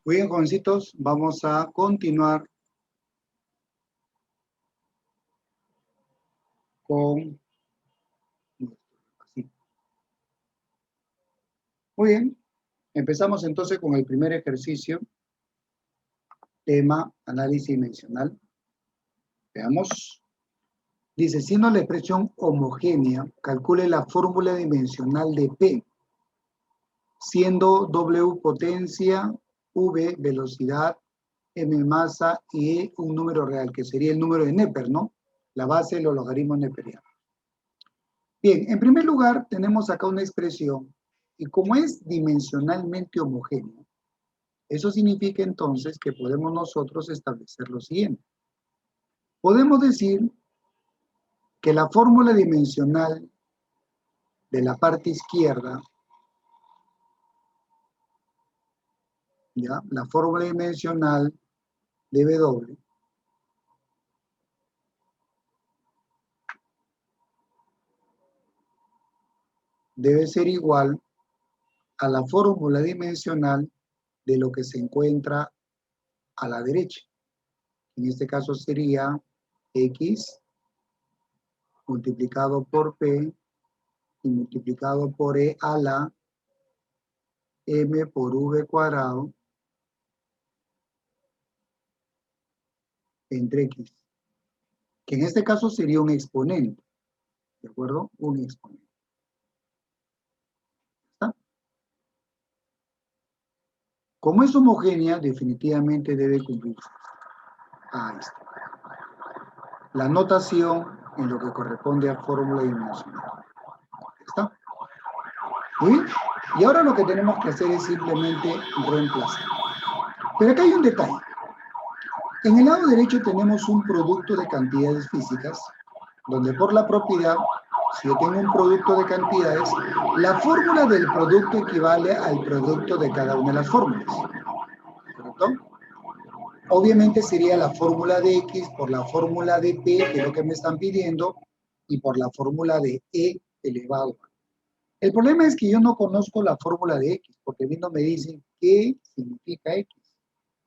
Muy bien, jovencitos, vamos a continuar con... Muy bien, empezamos entonces con el primer ejercicio, tema análisis dimensional. Veamos. Dice, siendo la expresión homogénea, calcule la fórmula dimensional de P, siendo W potencia, V velocidad, M masa y E un número real, que sería el número de Neper, ¿no? La base de los logaritmos neperianos. Bien, en primer lugar tenemos acá una expresión, y como es dimensionalmente homogénea, eso significa entonces que podemos nosotros establecer lo siguiente. Podemos decir que la fórmula dimensional de la parte izquierda, ¿ya? La fórmula dimensional de W debe ser igual a la fórmula dimensional de lo que se encuentra a la derecha. En este caso sería X multiplicado por P y multiplicado por E a la M por V cuadrado entre X, que en este caso sería un exponente, ¿de acuerdo? Un exponente. ¿Está? Como es homogénea, definitivamente debe cumplirse. Ahí está. La notación en lo que corresponde a fórmula dimensional. ¿Está? Muy bien. Y ahora lo que tenemos que hacer es simplemente reemplazar. Pero acá hay un detalle. En el lado derecho tenemos un producto de cantidades físicas, donde por la propiedad, si yo tengo un producto de cantidades, la fórmula del producto equivale al producto de cada una de las fórmulas. ¿Correcto? Obviamente sería la fórmula de X por la fórmula de P, que es lo que me están pidiendo, y por la fórmula de E elevado a. El problema es que yo no conozco la fórmula de X, porque a mí no me dicen qué significa X,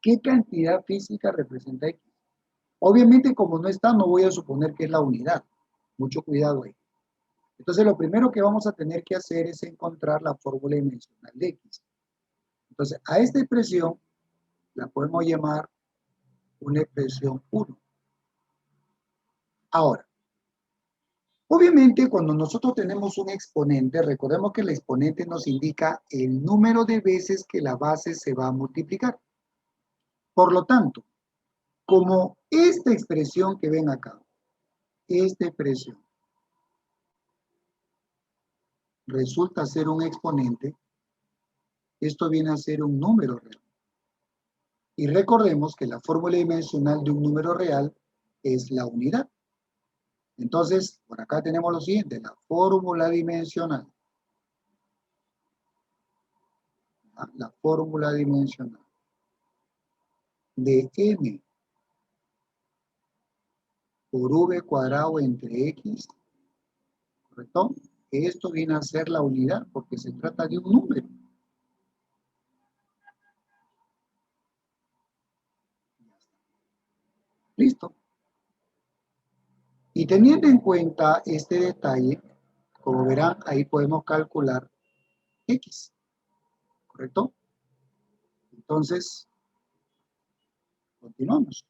qué cantidad física representa X. Obviamente, como no está, no voy a suponer que es la unidad. Mucho cuidado ahí. Entonces, lo primero que vamos a tener que hacer es encontrar la fórmula dimensional de X. Entonces, a esta expresión la podemos llamar una expresión 1. Ahora, obviamente, cuando nosotros tenemos un exponente, recordemos que el exponente nos indica el número de veces que la base se va a multiplicar. Por lo tanto, como esta expresión que ven acá, esta expresión resulta ser un exponente, esto viene a ser un número real. Y recordemos que la fórmula dimensional de un número real es la unidad. Entonces, por acá tenemos lo siguiente, la fórmula dimensional. La fórmula dimensional de M por V cuadrado entre X, ¿correcto? Esto viene a ser la unidad porque se trata de un número. Listo. Y teniendo en cuenta este detalle, como verán, ahí podemos calcular X, ¿correcto? Entonces, continuamos.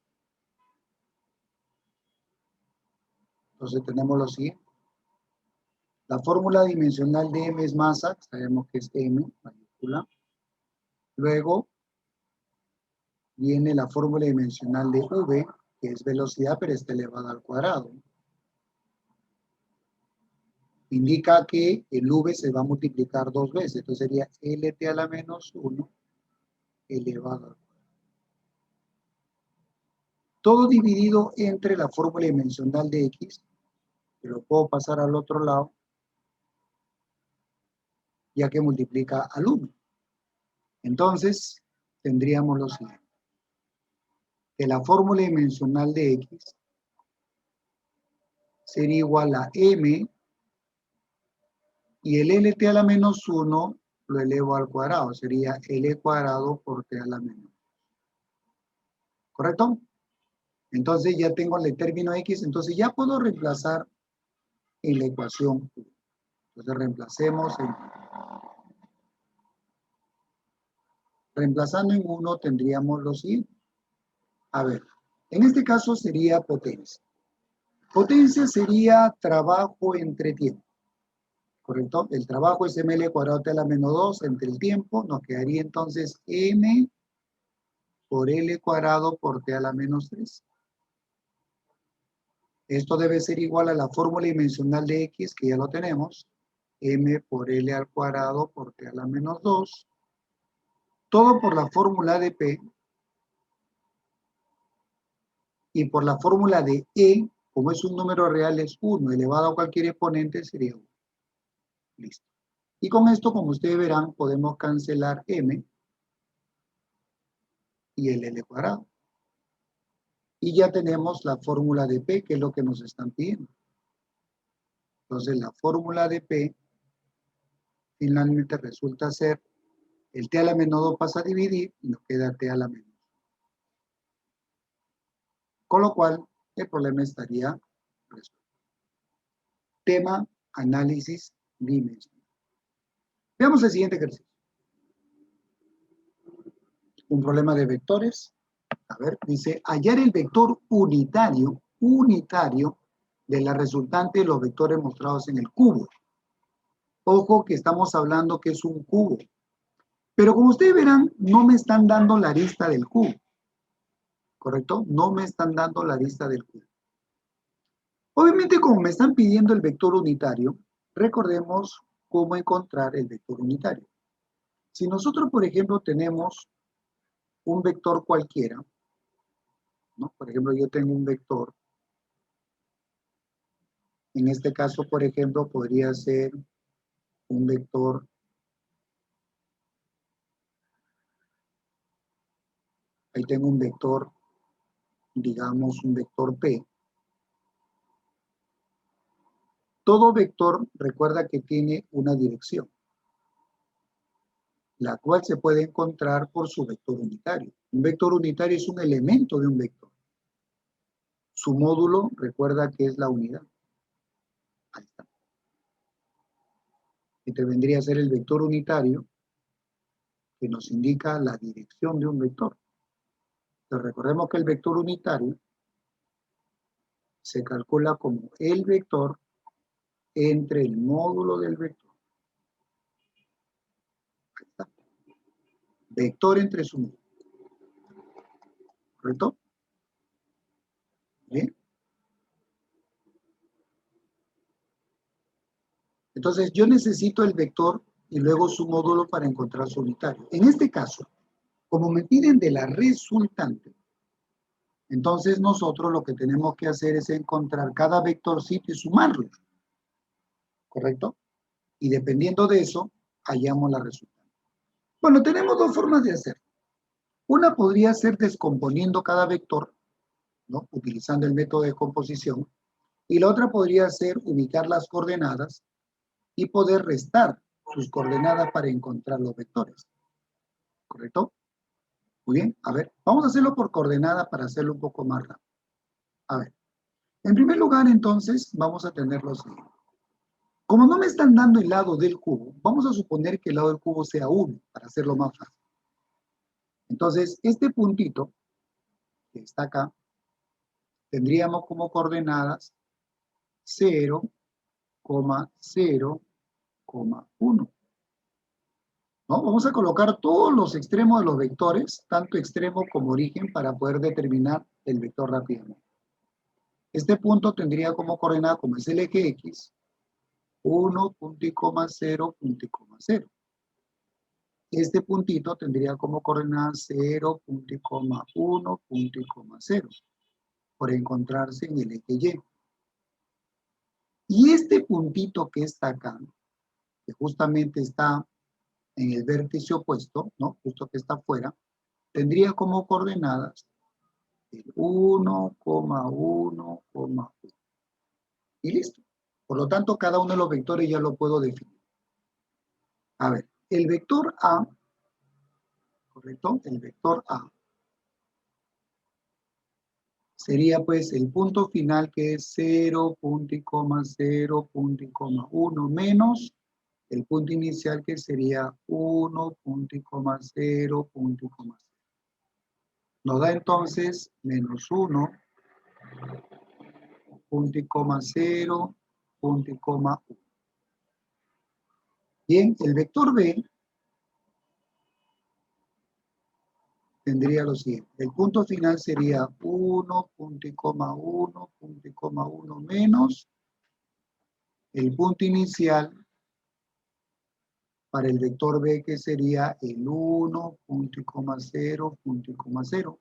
Entonces tenemos lo siguiente. La fórmula dimensional de M es masa, sabemos que es M, mayúscula. Luego viene la fórmula dimensional de V, que es velocidad, pero está elevada al cuadrado. Indica que el V se va a multiplicar 2 veces, entonces sería LT a la menos 1 elevado al cuadrado. Todo dividido entre la fórmula dimensional de X, que lo puedo pasar al otro lado, ya que multiplica al 1. Entonces, tendríamos lo siguiente. Que la fórmula dimensional de X sería igual a M y el LT a la menos 1 lo elevo al cuadrado, sería L cuadrado por T a la menos 1. ¿correcto? Entonces ya tengo el término X, entonces ya puedo reemplazar en la ecuación 1. Entonces reemplazando en 1 tendríamos lo siguiente. A ver, en este caso sería potencia. Potencia sería trabajo entre tiempo, ¿correcto? El trabajo es ml cuadrado t a la menos 2 entre el tiempo, nos quedaría entonces m por L cuadrado por T a la menos 3. Esto debe ser igual a la fórmula dimensional de X, que ya lo tenemos. M por L al cuadrado por T a la menos 2. Todo por la fórmula de P. Y por la fórmula de E, como es un número real, es 1. Elevado a cualquier exponente sería 1. Listo. Y con esto, como ustedes verán, podemos cancelar M y el L cuadrado. Y ya tenemos la fórmula de P, que es lo que nos están pidiendo. Entonces, la fórmula de P finalmente resulta ser el T a la menos 2 pasa a dividir y nos queda T a la menos 2. Con lo cual, el problema estaría resuelto. Tema, análisis dimensional. Veamos el siguiente ejercicio. Un problema de vectores. A ver, dice, hallar el vector unitario de la resultante de los vectores mostrados en el cubo. Ojo que estamos hablando que es un cubo. Pero como ustedes verán, no me están dando la arista del cubo. ¿Correcto? No me están dando la arista del cubo. Obviamente, como me están pidiendo el vector unitario, recordemos cómo encontrar el vector unitario. Si nosotros, por ejemplo, tenemos un vector cualquiera, ¿no? Por ejemplo, yo tengo un vector. En este caso, por ejemplo, podría ser un vector ahí tengo un vector, digamos un vector P. Todo vector recuerda que tiene una dirección, la cual se puede encontrar por su vector unitario. Un vector unitario es un elemento de un vector. Su módulo recuerda que es la unidad. Ahí está. Este vendría a ser el vector unitario que nos indica la dirección de un vector. Entonces recordemos que el vector unitario se calcula como el vector entre el módulo del vector. Ahí está. Vector entre su módulo. ¿Correcto? ¿Bien? Entonces yo necesito el vector y luego su módulo para encontrar su unitario. En este caso, como me piden de la resultante, entonces nosotros lo que tenemos que hacer es encontrar cada vectorcito y sumarlo. ¿Correcto? Y dependiendo de eso, hallamos la resultante. Bueno, tenemos dos formas de hacerlo. Una podría ser descomponiendo cada vector, ¿no? Utilizando el método de composición. Y la otra podría ser ubicar las coordenadas y poder restar sus coordenadas para encontrar los vectores. ¿Correcto? Muy bien, a ver, vamos a hacerlo por coordenada para hacerlo un poco más rápido. A ver, en primer lugar entonces vamos a tener lo siguiente. Como no me están dando el lado del cubo, vamos a suponer que el lado del cubo sea 1 para hacerlo más fácil. Entonces, este puntito que está acá, tendríamos como coordenadas 0, 0, 1. ¿No? Vamos a colocar todos los extremos de los vectores, tanto extremo como origen, para poder determinar el vector rápidamente. Este punto tendría como coordenada, como es el eje X, 1, punto y coma 0, punto y coma 0. Este puntito tendría como coordenada 0, punto y coma 1, punto y coma 0, por encontrarse en el eje Y. Y este puntito que está acá, que justamente está en el vértice opuesto, ¿no? Justo que está afuera, tendría como coordenadas el 1, 1, 1. Y listo. Por lo tanto, cada uno de los vectores ya lo puedo definir. A ver, el vector A, ¿correcto? El vector A sería pues el punto final que es 0, punto y coma, 0, punto y coma 1 menos el punto inicial que sería 1, punto y coma 0, punto y coma 0. Nos da entonces menos 1, punto y coma 0, punto y coma 1. Bien, el vector B tendría lo siguiente. El punto final sería 1, punto y coma 1, punto y coma 1 menos el punto inicial para el vector B que sería el 1, punto y coma 0, punto y coma 0.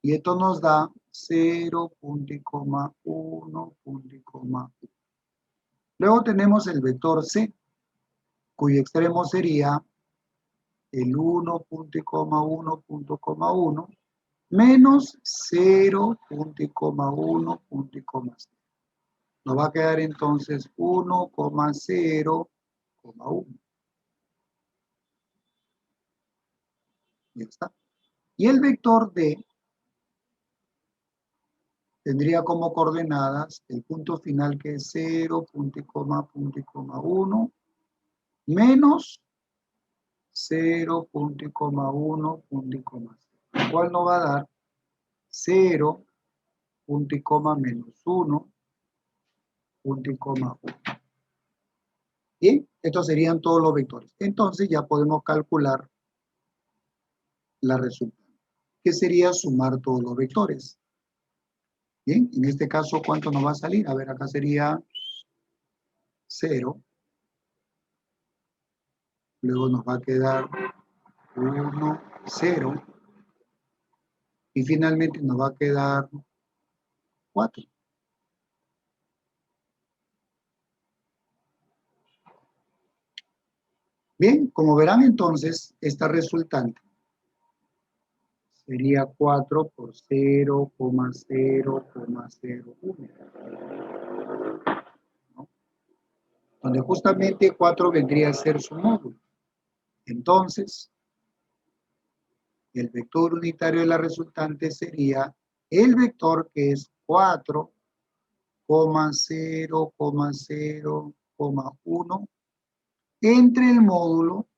Y esto nos da 0, punto y coma 1, punto y coma 1. Luego tenemos el vector C, cuyo extremo sería el 1, punto y coma 1, punto y coma 1, menos 0, punto y coma 1, punto y coma 0. Nos va a quedar entonces 1,0, 1. Ya está. Y el vector D tendría como coordenadas el punto final que es 0, punto y coma 1, menos 0, punto y coma 1, punto y coma 0. Lo cual nos va a dar 0, punto y coma menos 1, punto y coma 1. Bien, estos serían todos los vectores. Entonces ya podemos calcular la resultante, que sería sumar todos los vectores. Bien, en este caso, ¿cuánto nos va a salir? A ver, acá sería 0. Luego nos va a quedar 1, 0. Y finalmente nos va a quedar 4. Bien, como verán entonces, esta resultante sería 4 por 0,0,01. ¿No? Donde justamente 4 vendría a ser su módulo. Entonces, el vector unitario de la resultante sería el vector que es 4,0,0,1 entre el módulo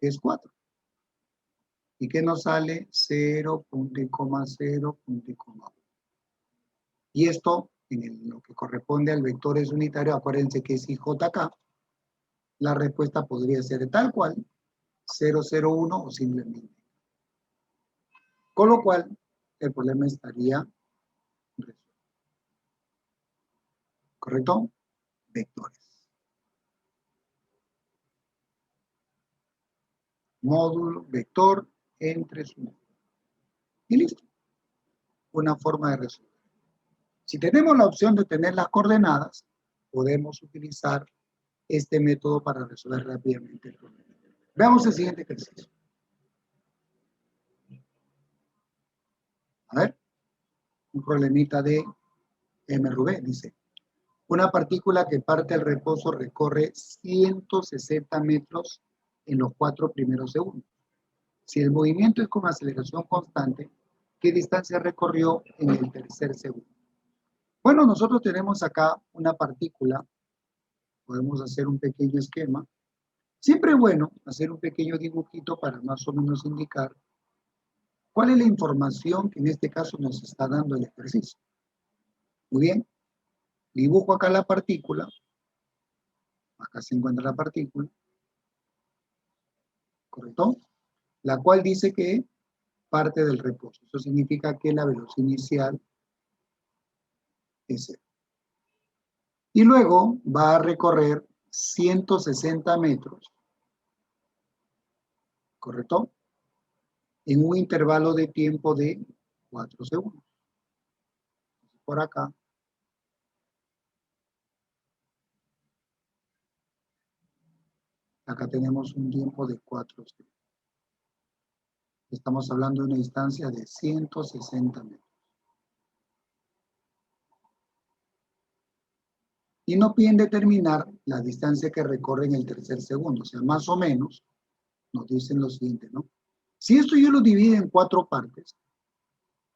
que es 4. ¿Y que nos sale? 0, punto y coma 0, punto y coma 1. Y esto, lo que corresponde al vector es unitario, acuérdense que es IJK, la respuesta podría ser tal cual, 0,01 o simplemente. Con lo cual, el problema estaría resuelto. ¿Correcto? Vectores. Módulo, vector, entre su módulo. Y listo. Una forma de resolver. Si tenemos la opción de tener las coordenadas, podemos utilizar este método para resolver rápidamente el problema. Veamos el siguiente ejercicio. A ver, un problemita de M. Rubén dice, una partícula que parte al reposo recorre 160 metros en los 4 primeros segundos. Si el movimiento es con aceleración constante, ¿qué distancia recorrió en el tercer segundo? Bueno, nosotros tenemos acá una partícula, podemos hacer un pequeño esquema. Siempre es bueno hacer un pequeño dibujito para más o menos indicar cuál es la información que en este caso nos está dando el ejercicio. Muy bien, dibujo acá la partícula, acá se encuentra la partícula, ¿correcto? La cual dice que parte del reposo. Eso significa que la velocidad inicial es 0. Y luego va a recorrer 160 metros, ¿correcto? En un intervalo de tiempo de 4 segundos. Por acá. Acá tenemos un tiempo de 4 segundos. Estamos hablando de una distancia de 160 metros. Y nos piden determinar la distancia que recorre en el tercer segundo. O sea, más o menos, nos dicen lo siguiente, ¿no? Si esto yo lo divido en 4 partes,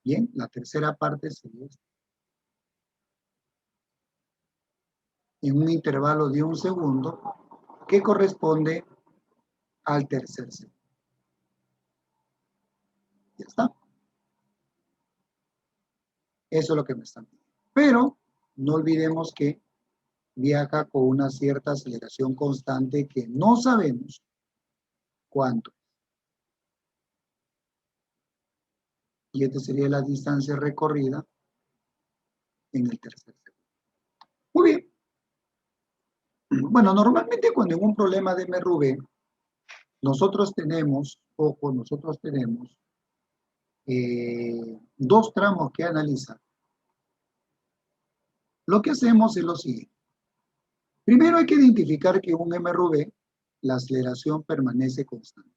Bien, la tercera parte sería esta. En un intervalo de 1 segundo que corresponde al tercer segundo. Ya está. Eso es lo que me están pidiendo. Pero no olvidemos que viaja con una cierta aceleración constante que no sabemos cuánto. Y esta sería la distancia recorrida en el tercer segundo. Muy bien. Bueno, normalmente cuando en un problema de MRV, nosotros tenemos dos tramos que analizar. Lo que hacemos es lo siguiente. Primero hay que identificar que en un MRV la aceleración permanece constante.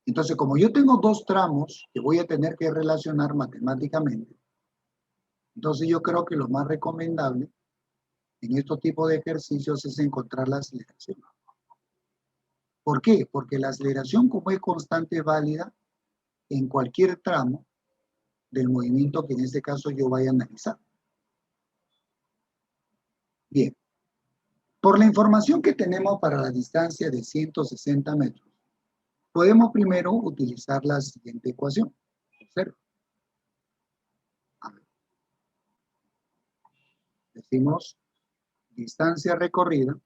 Entonces, como yo tengo dos tramos que voy a tener que relacionar matemáticamente, entonces yo creo que lo más recomendable en estos tipos de ejercicios es encontrar la aceleración. ¿Por qué? Porque la aceleración, como es constante, es válida en cualquier tramo del movimiento que en este caso yo vaya a analizar. Bien, por la información que tenemos para la distancia de 160 metros, podemos primero utilizar la siguiente ecuación. Observa. A ver. Decimos distancia recorrida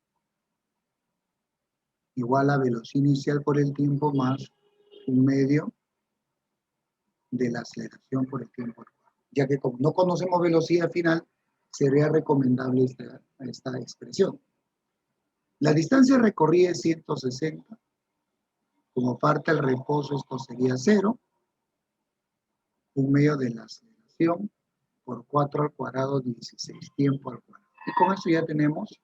igual a velocidad inicial por el tiempo más un medio de la aceleración por el tiempo. Ya que como no conocemos velocidad final, sería recomendable esta expresión. La distancia recorrida es 160. Como parte del reposo, esto sería 0. Un medio de la aceleración por 4 al cuadrado, 16, tiempo al cuadrado. Y con eso ya tenemos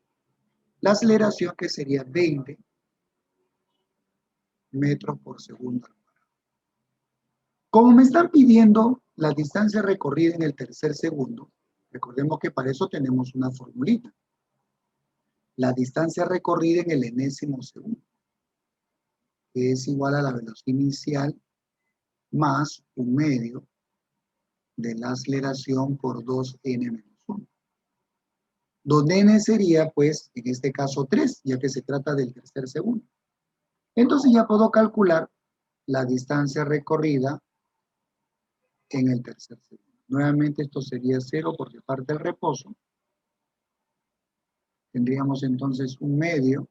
la aceleración, que sería 20 metros por segundo al cuadrado. Como me están pidiendo la distancia recorrida en el tercer segundo, recordemos que para eso tenemos una formulita. La distancia recorrida en el enésimo segundo, que es igual a la velocidad inicial más un medio de la aceleración por 2n menos 1. Donde n sería, pues, en este caso 3, ya que se trata del tercer segundo. Entonces ya puedo calcular la distancia recorrida en el tercer segundo. Nuevamente esto sería 0 porque parte el reposo. Tendríamos entonces un medio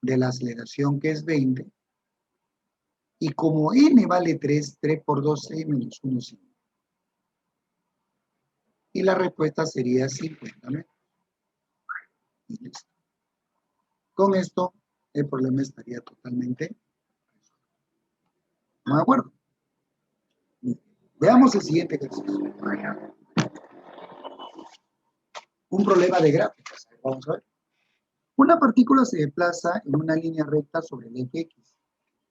de la aceleración, que es 20. Y como n vale 3, 3 por 2, 6 menos 1, 5. Y la respuesta sería 50 metros. Y listo. Con esto, el problema estaría totalmente resuelto. ¿No de acuerdo? Veamos el siguiente ejercicio. Un problema de gráficas. Vamos a ver. Una partícula se desplaza en una línea recta sobre el eje X.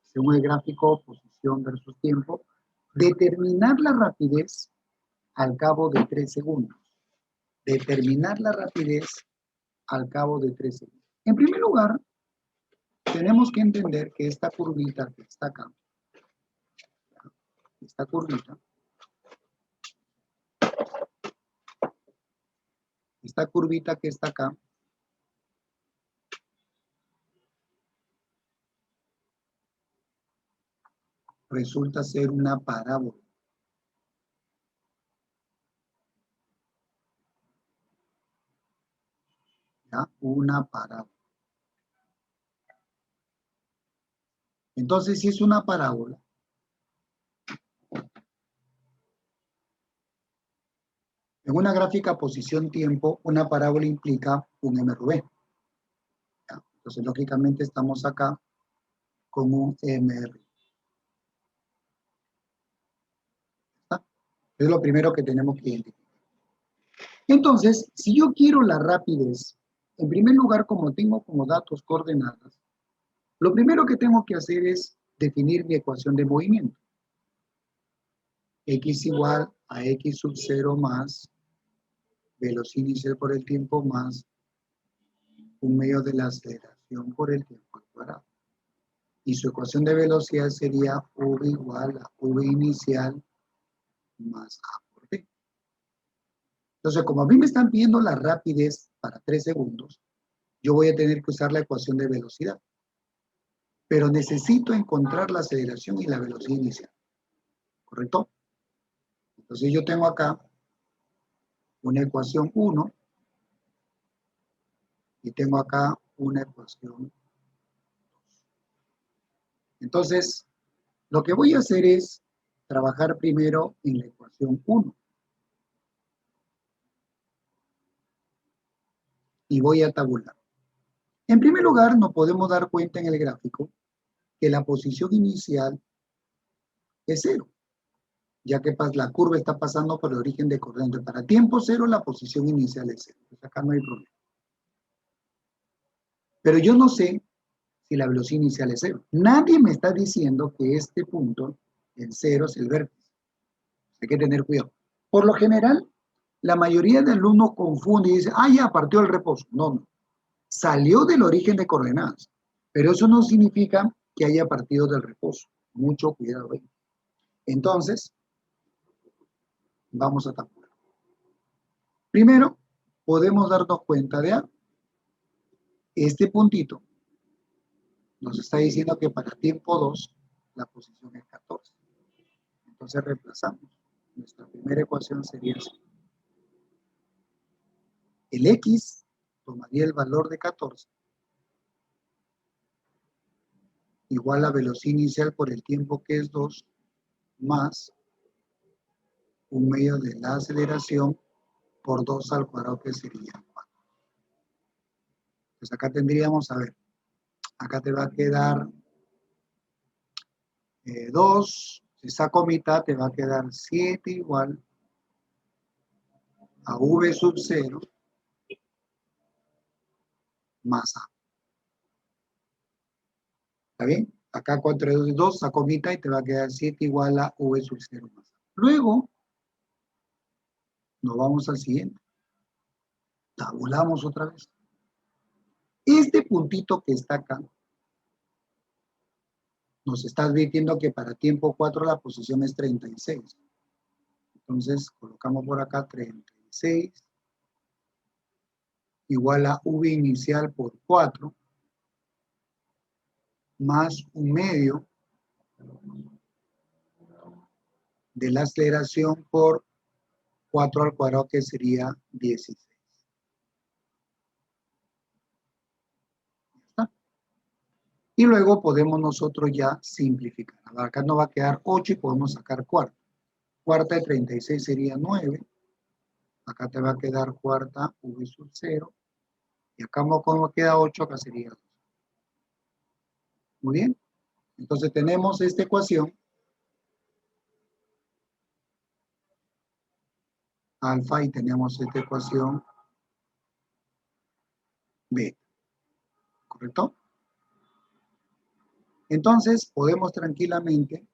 Según el gráfico, posición versus tiempo, determinar la rapidez al cabo de 3 segundos. Determinar la rapidez al cabo de 3 segundos. En primer lugar, tenemos que entender que esta curvita que está acá, esta curvita que está acá, resulta ser una parábola. ¿Ya? Una parábola. Entonces, si es una parábola, en una gráfica posición-tiempo, una parábola implica un MRV. ¿Ya? Entonces, lógicamente, estamos acá con un MR. ¿Está? Es lo primero que tenemos que identificar. Entonces, si yo quiero la rapidez, en primer lugar, como tengo como datos coordenadas, lo primero que tengo que hacer es definir mi ecuación de movimiento. X igual a X sub 0 más velocidad inicial por el tiempo más un medio de la aceleración por el tiempo al cuadrado. Y su ecuación de velocidad sería V igual a V inicial más A por T. Entonces, como a mí me están pidiendo la rapidez para 3 segundos, yo voy a tener que usar la ecuación de velocidad. Pero necesito encontrar la aceleración y la velocidad inicial. ¿Correcto? Entonces yo tengo acá una ecuación 1 y tengo acá una ecuación 2. Entonces, lo que voy a hacer es trabajar primero en la ecuación 1. Y voy a tabular. En primer lugar, nos podemos dar cuenta en el gráfico que la posición inicial es 0, ya que la curva está pasando por el origen de corriente. Para tiempo 0, la posición inicial es 0. Pues acá no hay problema. Pero yo no sé si la velocidad inicial es 0. Nadie me está diciendo que este punto, el 0, es el vértice. Hay que tener cuidado. Por lo general, la mayoría de alumnos confunde y dice, ya partió el reposo. No. Salió del origen de coordenadas. Pero eso no significa que haya partido del reposo. Mucho cuidado ahí. Entonces, vamos a tabular. Primero, podemos darnos cuenta de algo. Este puntito nos está diciendo que para tiempo 2, la posición es 14. Entonces reemplazamos. Nuestra primera ecuación sería así. El X tomaría el valor de 14 igual a velocidad inicial por el tiempo que es 2 más un medio de la aceleración por 2 al cuadrado que sería 4. Pues acá tendríamos, a ver, acá te va a quedar 2, si saco mitad te va a quedar 7 igual a V sub 0 más A. ¿Está bien? Acá 4 de 2, saco mitad y te va a quedar 7 igual a V sub 0 más A. Luego, nos vamos al siguiente. Tabulamos otra vez. Este puntito que está acá, nos está advirtiendo que para tiempo 4 la posición es 36. Entonces, colocamos por acá 36 igual a V inicial por 4 más un medio de la aceleración por 4 al cuadrado, que sería 16. ¿Está? Y luego podemos nosotros ya simplificar. Acá nos va a quedar 8 y podemos sacar cuarta. Cuarta de 36 sería 9. Acá te va a quedar cuarta V sub 0. Y acá como queda 8, acá sería 2. Muy bien. Entonces tenemos esta ecuación. Alfa, y tenemos esta ecuación beta. ¿Correcto? Entonces podemos tranquilamente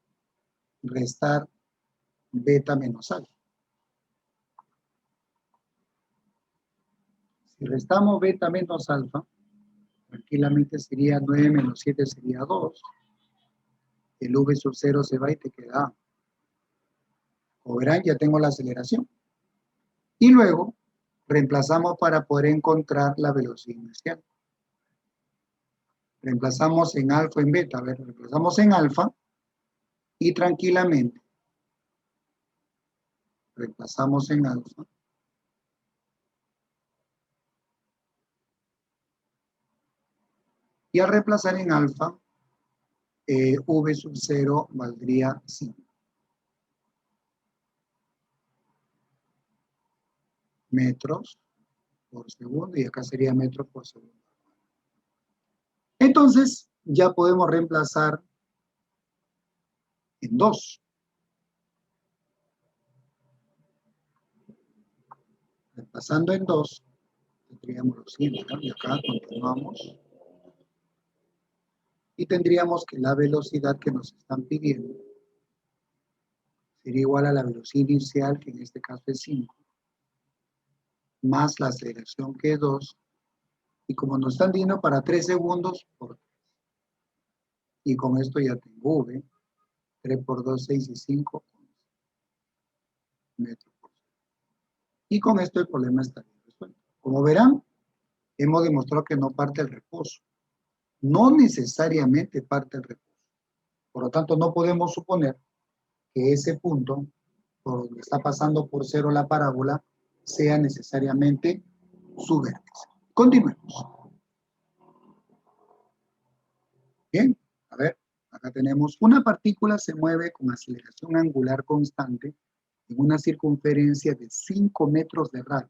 restar beta menos alfa. Si restamos beta menos alfa, tranquilamente sería 9 menos 7 sería 2. El V sub 0 se va y te queda A. Como verán, ya tengo la aceleración. Y luego reemplazamos para poder encontrar la velocidad inicial. Reemplazamos en alfa en beta. A ver, reemplazamos en alfa y tranquilamente reemplazamos en alfa. Y al reemplazar en alfa, V sub 0 valdría 5 metros por segundo, y acá sería metros por segundo. Entonces, ya podemos reemplazar en 2. Reemplazando en 2, tendríamos lo siguiente, y acá continuamos. Y tendríamos que la velocidad que nos están pidiendo sería igual a la velocidad inicial, que en este caso es 5, más la aceleración, que es 2, y como nos están diciendo para 3 segundos, por 3. Y con esto ya tengo V, 3 por 2, 6 y 5, 11. metros por segundo. Y con esto el problema está bien resuelto. Como verán, hemos demostrado que no parte el reposo. No necesariamente parte el reposo. Por lo tanto, no podemos suponer que ese punto, por donde está pasando por cero la parábola, sea necesariamente su vértice. Continuemos. Bien, a ver, acá tenemos una partícula se mueve con aceleración angular constante en una circunferencia de 5 metros de radio.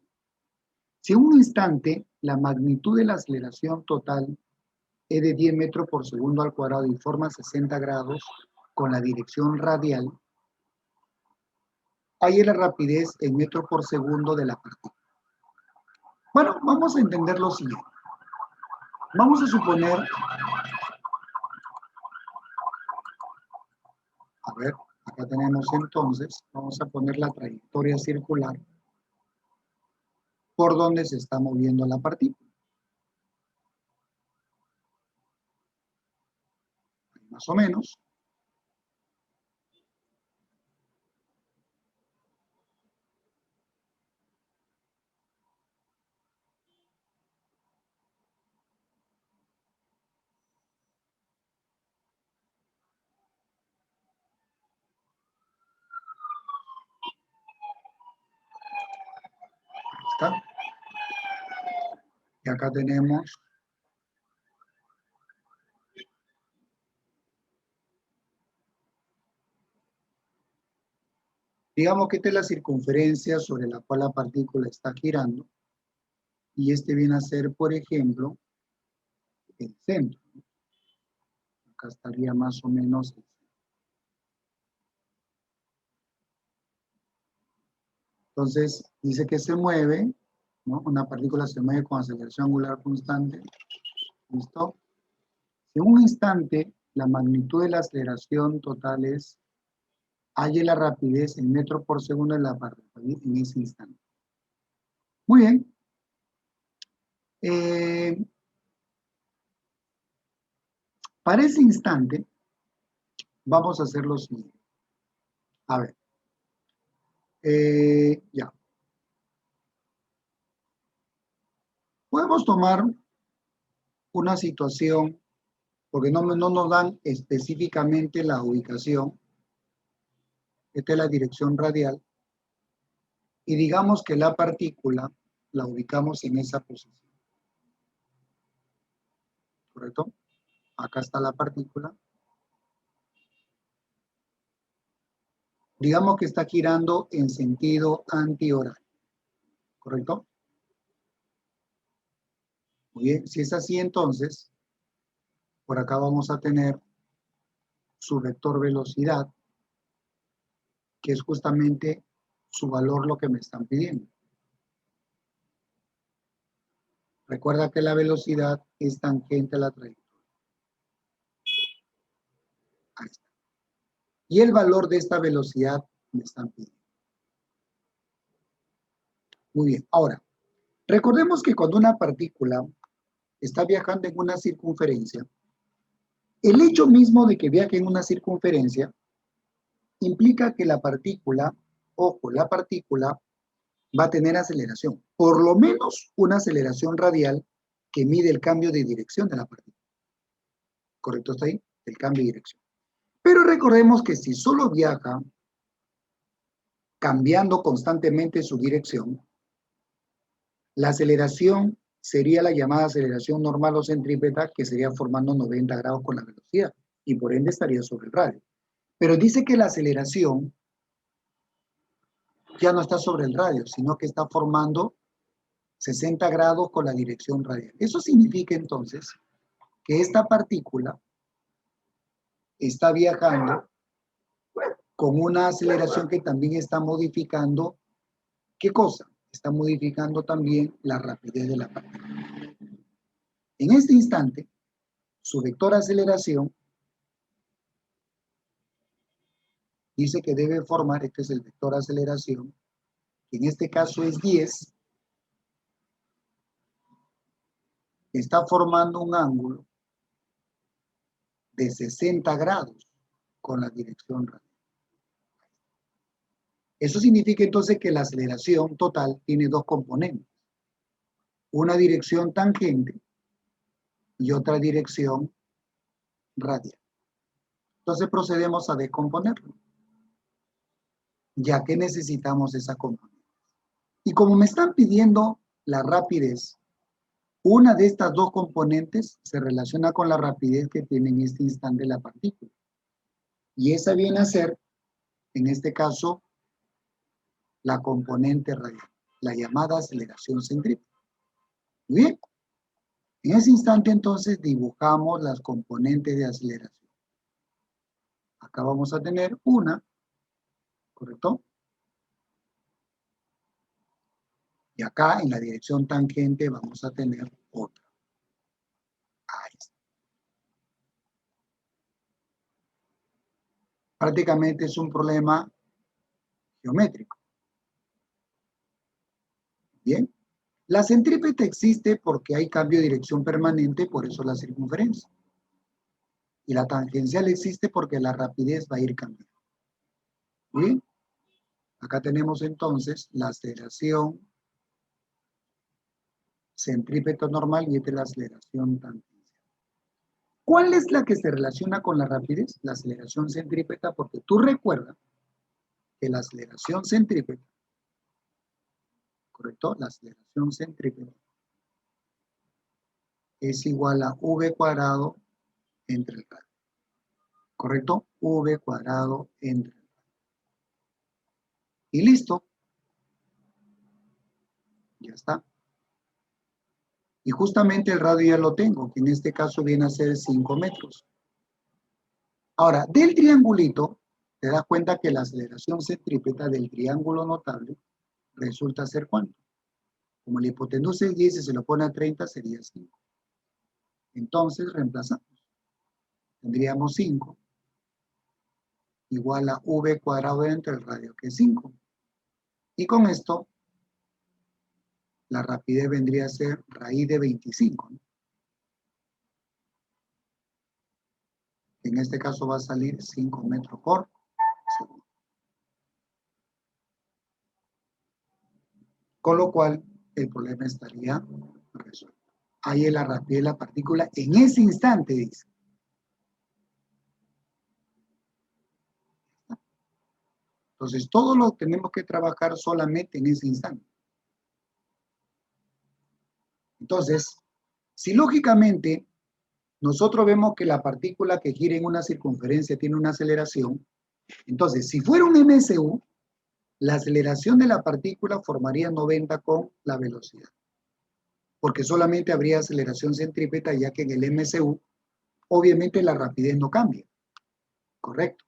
Si en un instante la magnitud de la aceleración total es de 10 metros por segundo al cuadrado y forma 60 grados con la dirección radial, hay la rapidez en metros por segundo de la partícula. Bueno, vamos a entender lo siguiente. Vamos a suponer, a ver, acá tenemos entonces, vamos a poner la trayectoria circular por donde se está moviendo la partícula. Más o menos. ¿Está? Y acá tenemos digamos que esta es la circunferencia sobre la cual la partícula está girando y este viene a ser, por ejemplo, el centro. Acá estaría más o menos el centro. Entonces, dice que se mueve, ¿no? Una partícula se mueve con aceleración angular constante. ¿Listo? Si en un instante la magnitud de la aceleración total es, halle la rapidez en metros por segundo de la partícula en ese instante. Muy bien. Para ese instante, vamos a hacer lo siguiente. A ver. Ya. Podemos tomar una situación, porque no nos dan específicamente la ubicación. Esta es la dirección radial. Y digamos que la partícula la ubicamos en esa posición. ¿Correcto? Acá está la partícula. Digamos que está girando en sentido antihorario. ¿Correcto? Muy bien. Si es así, entonces, por acá vamos a tener su vector velocidad, que es justamente su valor lo que me están pidiendo. Recuerda que la velocidad es tangente a la trayectoria. Ahí está. Y el valor de esta velocidad me están pidiendo. Muy bien. Ahora, recordemos que cuando una partícula está viajando en una circunferencia, el hecho mismo de que viaje en una circunferencia implica que la partícula, ojo, la partícula va a tener aceleración, por lo menos una aceleración radial que mide el cambio de dirección de la partícula. ¿Correcto está ahí? El cambio de dirección. Pero recordemos que si solo viaja cambiando constantemente su dirección, la aceleración sería la llamada aceleración normal o centrípeta, que sería formando 90 grados con la velocidad, y por ende estaría sobre el radio. Pero dice que la aceleración ya no está sobre el radio, sino que está formando 60 grados con la dirección radial. Eso significa entonces que esta partícula está viajando con una aceleración que también está modificando, ¿qué cosa? Está modificando también la rapidez de la partícula. En este instante, su vector aceleración dice que debe formar, este es el vector aceleración, que en este caso es 10, está formando un ángulo de 60 grados con la dirección radial. Eso significa entonces que la aceleración total tiene dos componentes. Una dirección tangente y otra dirección radial. Entonces procedemos a descomponerlo, ya que necesitamos esa componente. Y como me están pidiendo la rapidez, una de estas dos componentes se relaciona con la rapidez que tiene en este instante la partícula. Y esa viene a ser, en este caso, la componente radial, la llamada aceleración centrípeta. Muy bien. En ese instante, entonces, dibujamos las componentes de aceleración. Acá vamos a tener una, ¿correcto? Y acá, en la dirección tangente, vamos a tener otra. Ahí está. Prácticamente es un problema geométrico. Bien. La centrípeta existe porque hay cambio de dirección permanente, por eso la circunferencia. Y la tangencial existe porque la rapidez va a ir cambiando. Bien. Acá tenemos entonces la aceleración centrípeta normal y esta es la aceleración tangencial. ¿Cuál es la que se relaciona con la rapidez? La aceleración centrípeta, porque tú recuerdas que la aceleración centrípeta, ¿correcto? La aceleración centrípeta es igual a v cuadrado entre el radio. ¿Correcto? V cuadrado entre el radio. Y listo. Ya está. Y justamente el radio ya lo tengo, que en este caso viene a ser 5 metros. Ahora, del triangulito, te das cuenta que la aceleración centrípeta del triángulo notable resulta ser ¿cuánto? Como la hipotenusa es 10 y se lo pone a 30, sería 5. Entonces, reemplazamos. Tendríamos 5 igual a v cuadrado entre el radio, que es 5. Y con esto, la rapidez vendría a ser raíz de 25, ¿no? En este caso va a salir 5 metros por segundo. Con lo cual, el problema estaría resuelto. Ahí es la rapidez de la partícula en ese instante, dice. Entonces, todo lo tenemos que trabajar solamente en ese instante. Entonces, si lógicamente nosotros vemos que la partícula que gira en una circunferencia tiene una aceleración, entonces, si fuera un MSU, la aceleración de la partícula formaría 90 con la velocidad. Porque solamente habría aceleración centrípeta, ya que en el MSU, obviamente la rapidez no cambia. Correcto.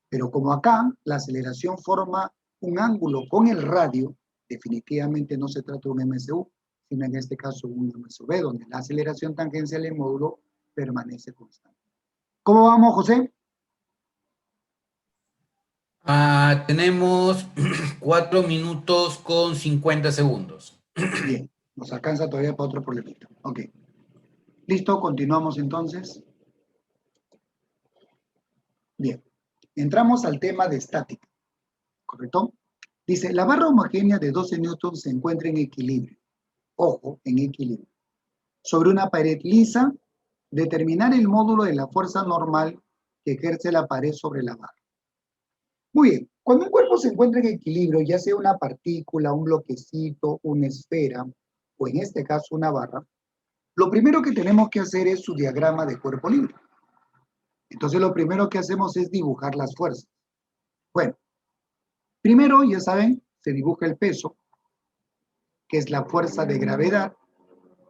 Pero como acá la aceleración forma un ángulo con el radio, definitivamente no se trata de un MSU, sino en este caso un MSV, donde la aceleración tangencial del módulo permanece constante. ¿Cómo vamos, José? Tenemos 4 minutos con 50 segundos. Bien, nos alcanza todavía para otro problemita. Ok. ¿Listo? Continuamos entonces. Bien. Entramos al tema de estática. ¿Correcto? Dice, la barra homogénea de 12 newtons se encuentra en equilibrio. Ojo, en equilibrio. Sobre una pared lisa, determinar el módulo de la fuerza normal que ejerce la pared sobre la barra. Muy bien, cuando un cuerpo se encuentra en equilibrio, ya sea una partícula, un bloquecito, una esfera, o en este caso una barra, lo primero que tenemos que hacer es su diagrama de cuerpo libre. Entonces lo primero que hacemos es dibujar las fuerzas. Bueno, primero, ya saben, se dibuja el peso, que es la fuerza de gravedad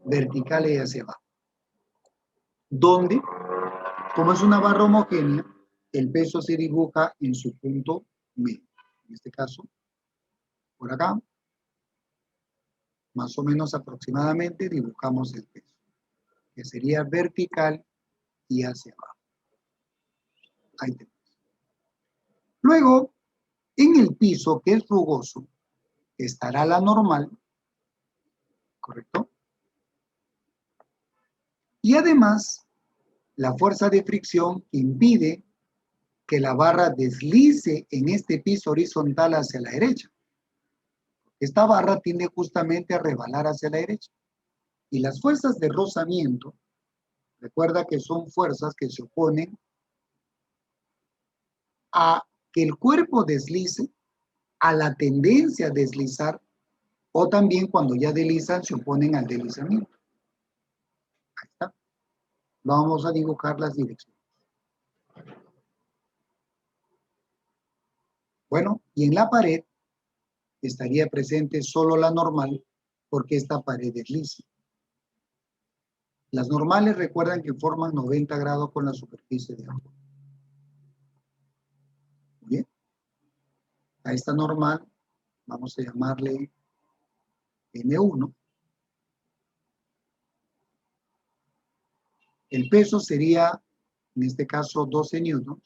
vertical y hacia abajo. Donde, como es una barra homogénea, el peso se dibuja en su punto medio. En este caso, por acá, más o menos aproximadamente dibujamos el peso, que sería vertical y hacia abajo. Ahí tenemos. Luego, en el piso, que es rugoso, estará la normal, ¿correcto? Y además, la fuerza de fricción que impide que la barra deslice en este piso horizontal hacia la derecha. Esta barra tiende justamente a rebalar hacia la derecha. Y las fuerzas de rozamiento, recuerda que son fuerzas que se oponen a que el cuerpo deslice, a la tendencia a deslizar, o también cuando ya deslizan se oponen al deslizamiento. Ahí está. Vamos a dibujar las direcciones. Bueno, y en la pared estaría presente solo la normal, porque esta pared desliza. Las normales recuerdan que forman 90 grados con la superficie de agua. Muy bien. A esta normal vamos a llamarle N1. El peso sería, en este caso, 12 newtons.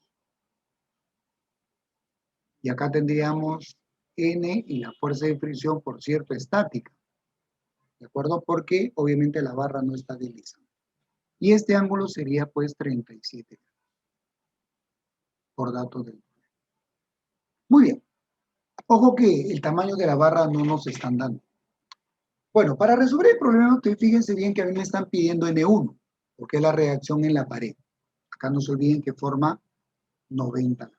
Y acá tendríamos N y la fuerza de fricción, por cierto, estática. ¿De acuerdo? Porque obviamente la barra no está deslizando. Y este ángulo sería pues 37 grados. Por datos del problema. Muy bien. Ojo que el tamaño de la barra no nos están dando. Bueno, para resolver el problema, fíjense bien que a mí me están pidiendo N1, porque es la reacción en la pared. Acá no se olviden que forma 90 grados.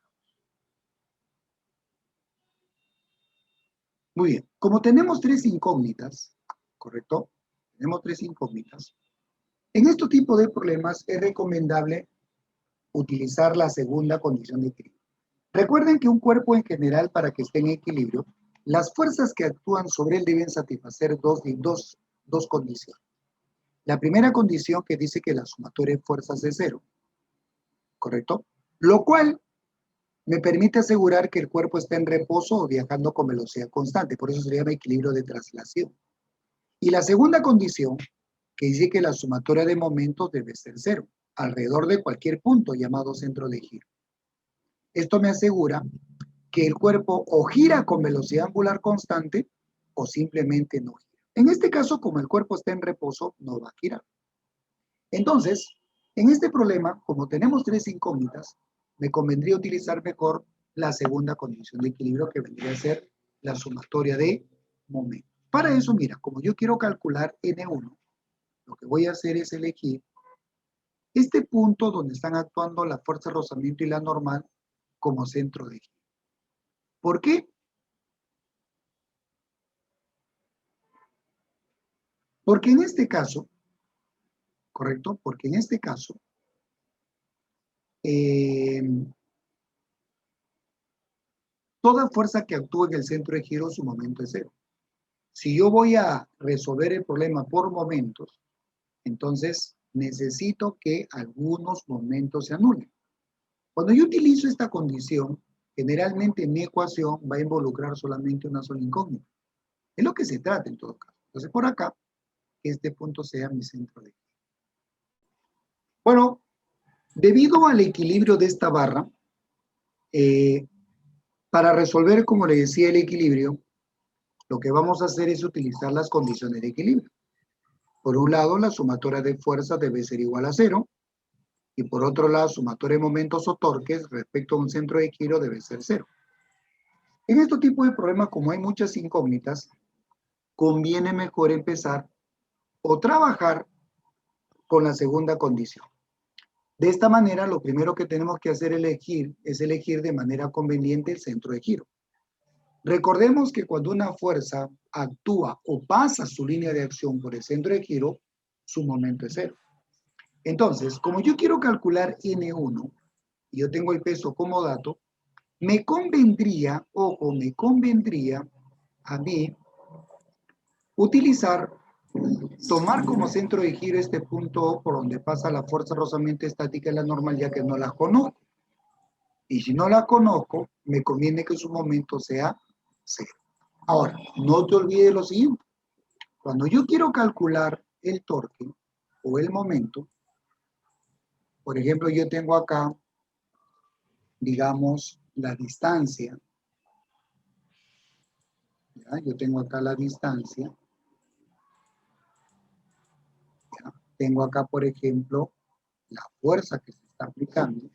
Muy bien. Como tenemos tres incógnitas, ¿correcto? Tenemos tres incógnitas. En este tipo de problemas es recomendable utilizar la segunda condición de equilibrio. Recuerden que un cuerpo en general, para que esté en equilibrio, las fuerzas que actúan sobre él deben satisfacer dos condiciones. La primera condición que dice que la sumatoria de fuerzas es cero, ¿correcto? Lo cual me permite asegurar que el cuerpo está en reposo o viajando con velocidad constante, por eso se llama equilibrio de traslación. Y la segunda condición que dice que la sumatoria de momentos debe ser cero, alrededor de cualquier punto llamado centro de giro. Esto me asegura que el cuerpo o gira con velocidad angular constante o simplemente no gira. En este caso, como el cuerpo está en reposo, no va a girar. Entonces, en este problema, como tenemos tres incógnitas, me convendría utilizar mejor la segunda condición de equilibrio, que vendría a ser la sumatoria de momentos. Para eso, mira, como yo quiero calcular N1, lo que voy a hacer es elegir este punto donde están actuando la fuerza de rozamiento y la normal como centro de giro. ¿Por qué? Porque en este caso, ¿correcto? Porque en este caso, toda fuerza que actúe en el centro de giro, su momento es cero. Si yo voy a resolver el problema por momentos, entonces necesito que algunos momentos se anulen. Cuando yo utilizo esta condición, generalmente mi ecuación va a involucrar solamente una sola incógnita. Es lo que se trata en todo caso. Entonces por acá, que este punto sea mi centro de giro. Bueno, debido al equilibrio de esta barra, para resolver, como le decía, el equilibrio, lo que vamos a hacer es utilizar las condiciones de equilibrio. Por un lado, la sumatoria de fuerzas debe ser igual a cero, y por otro lado, sumatoria de momentos o torques respecto a un centro de giro debe ser cero. En este tipo de problemas, como hay muchas incógnitas, conviene mejor empezar o trabajar con la segunda condición. De esta manera, lo primero que tenemos que hacer es elegir de manera conveniente el centro de giro. Recordemos que cuando una fuerza actúa o pasa su línea de acción por el centro de giro, su momento es cero. Entonces, como yo quiero calcular N1, y yo tengo el peso como dato, me convendría a mí utilizar, tomar como centro de giro este punto por donde pasa la fuerza rozamiento estática y la normal, ya que no la conozco. Y si no la conozco, me conviene que su momento sea cero. Ahora, no te olvides lo siguiente. Cuando yo quiero calcular el torque o el momento, por ejemplo, yo tengo acá, digamos, la distancia. ¿Ya? Yo tengo acá la distancia. ¿Ya? Tengo acá, por ejemplo, la fuerza que se está aplicando.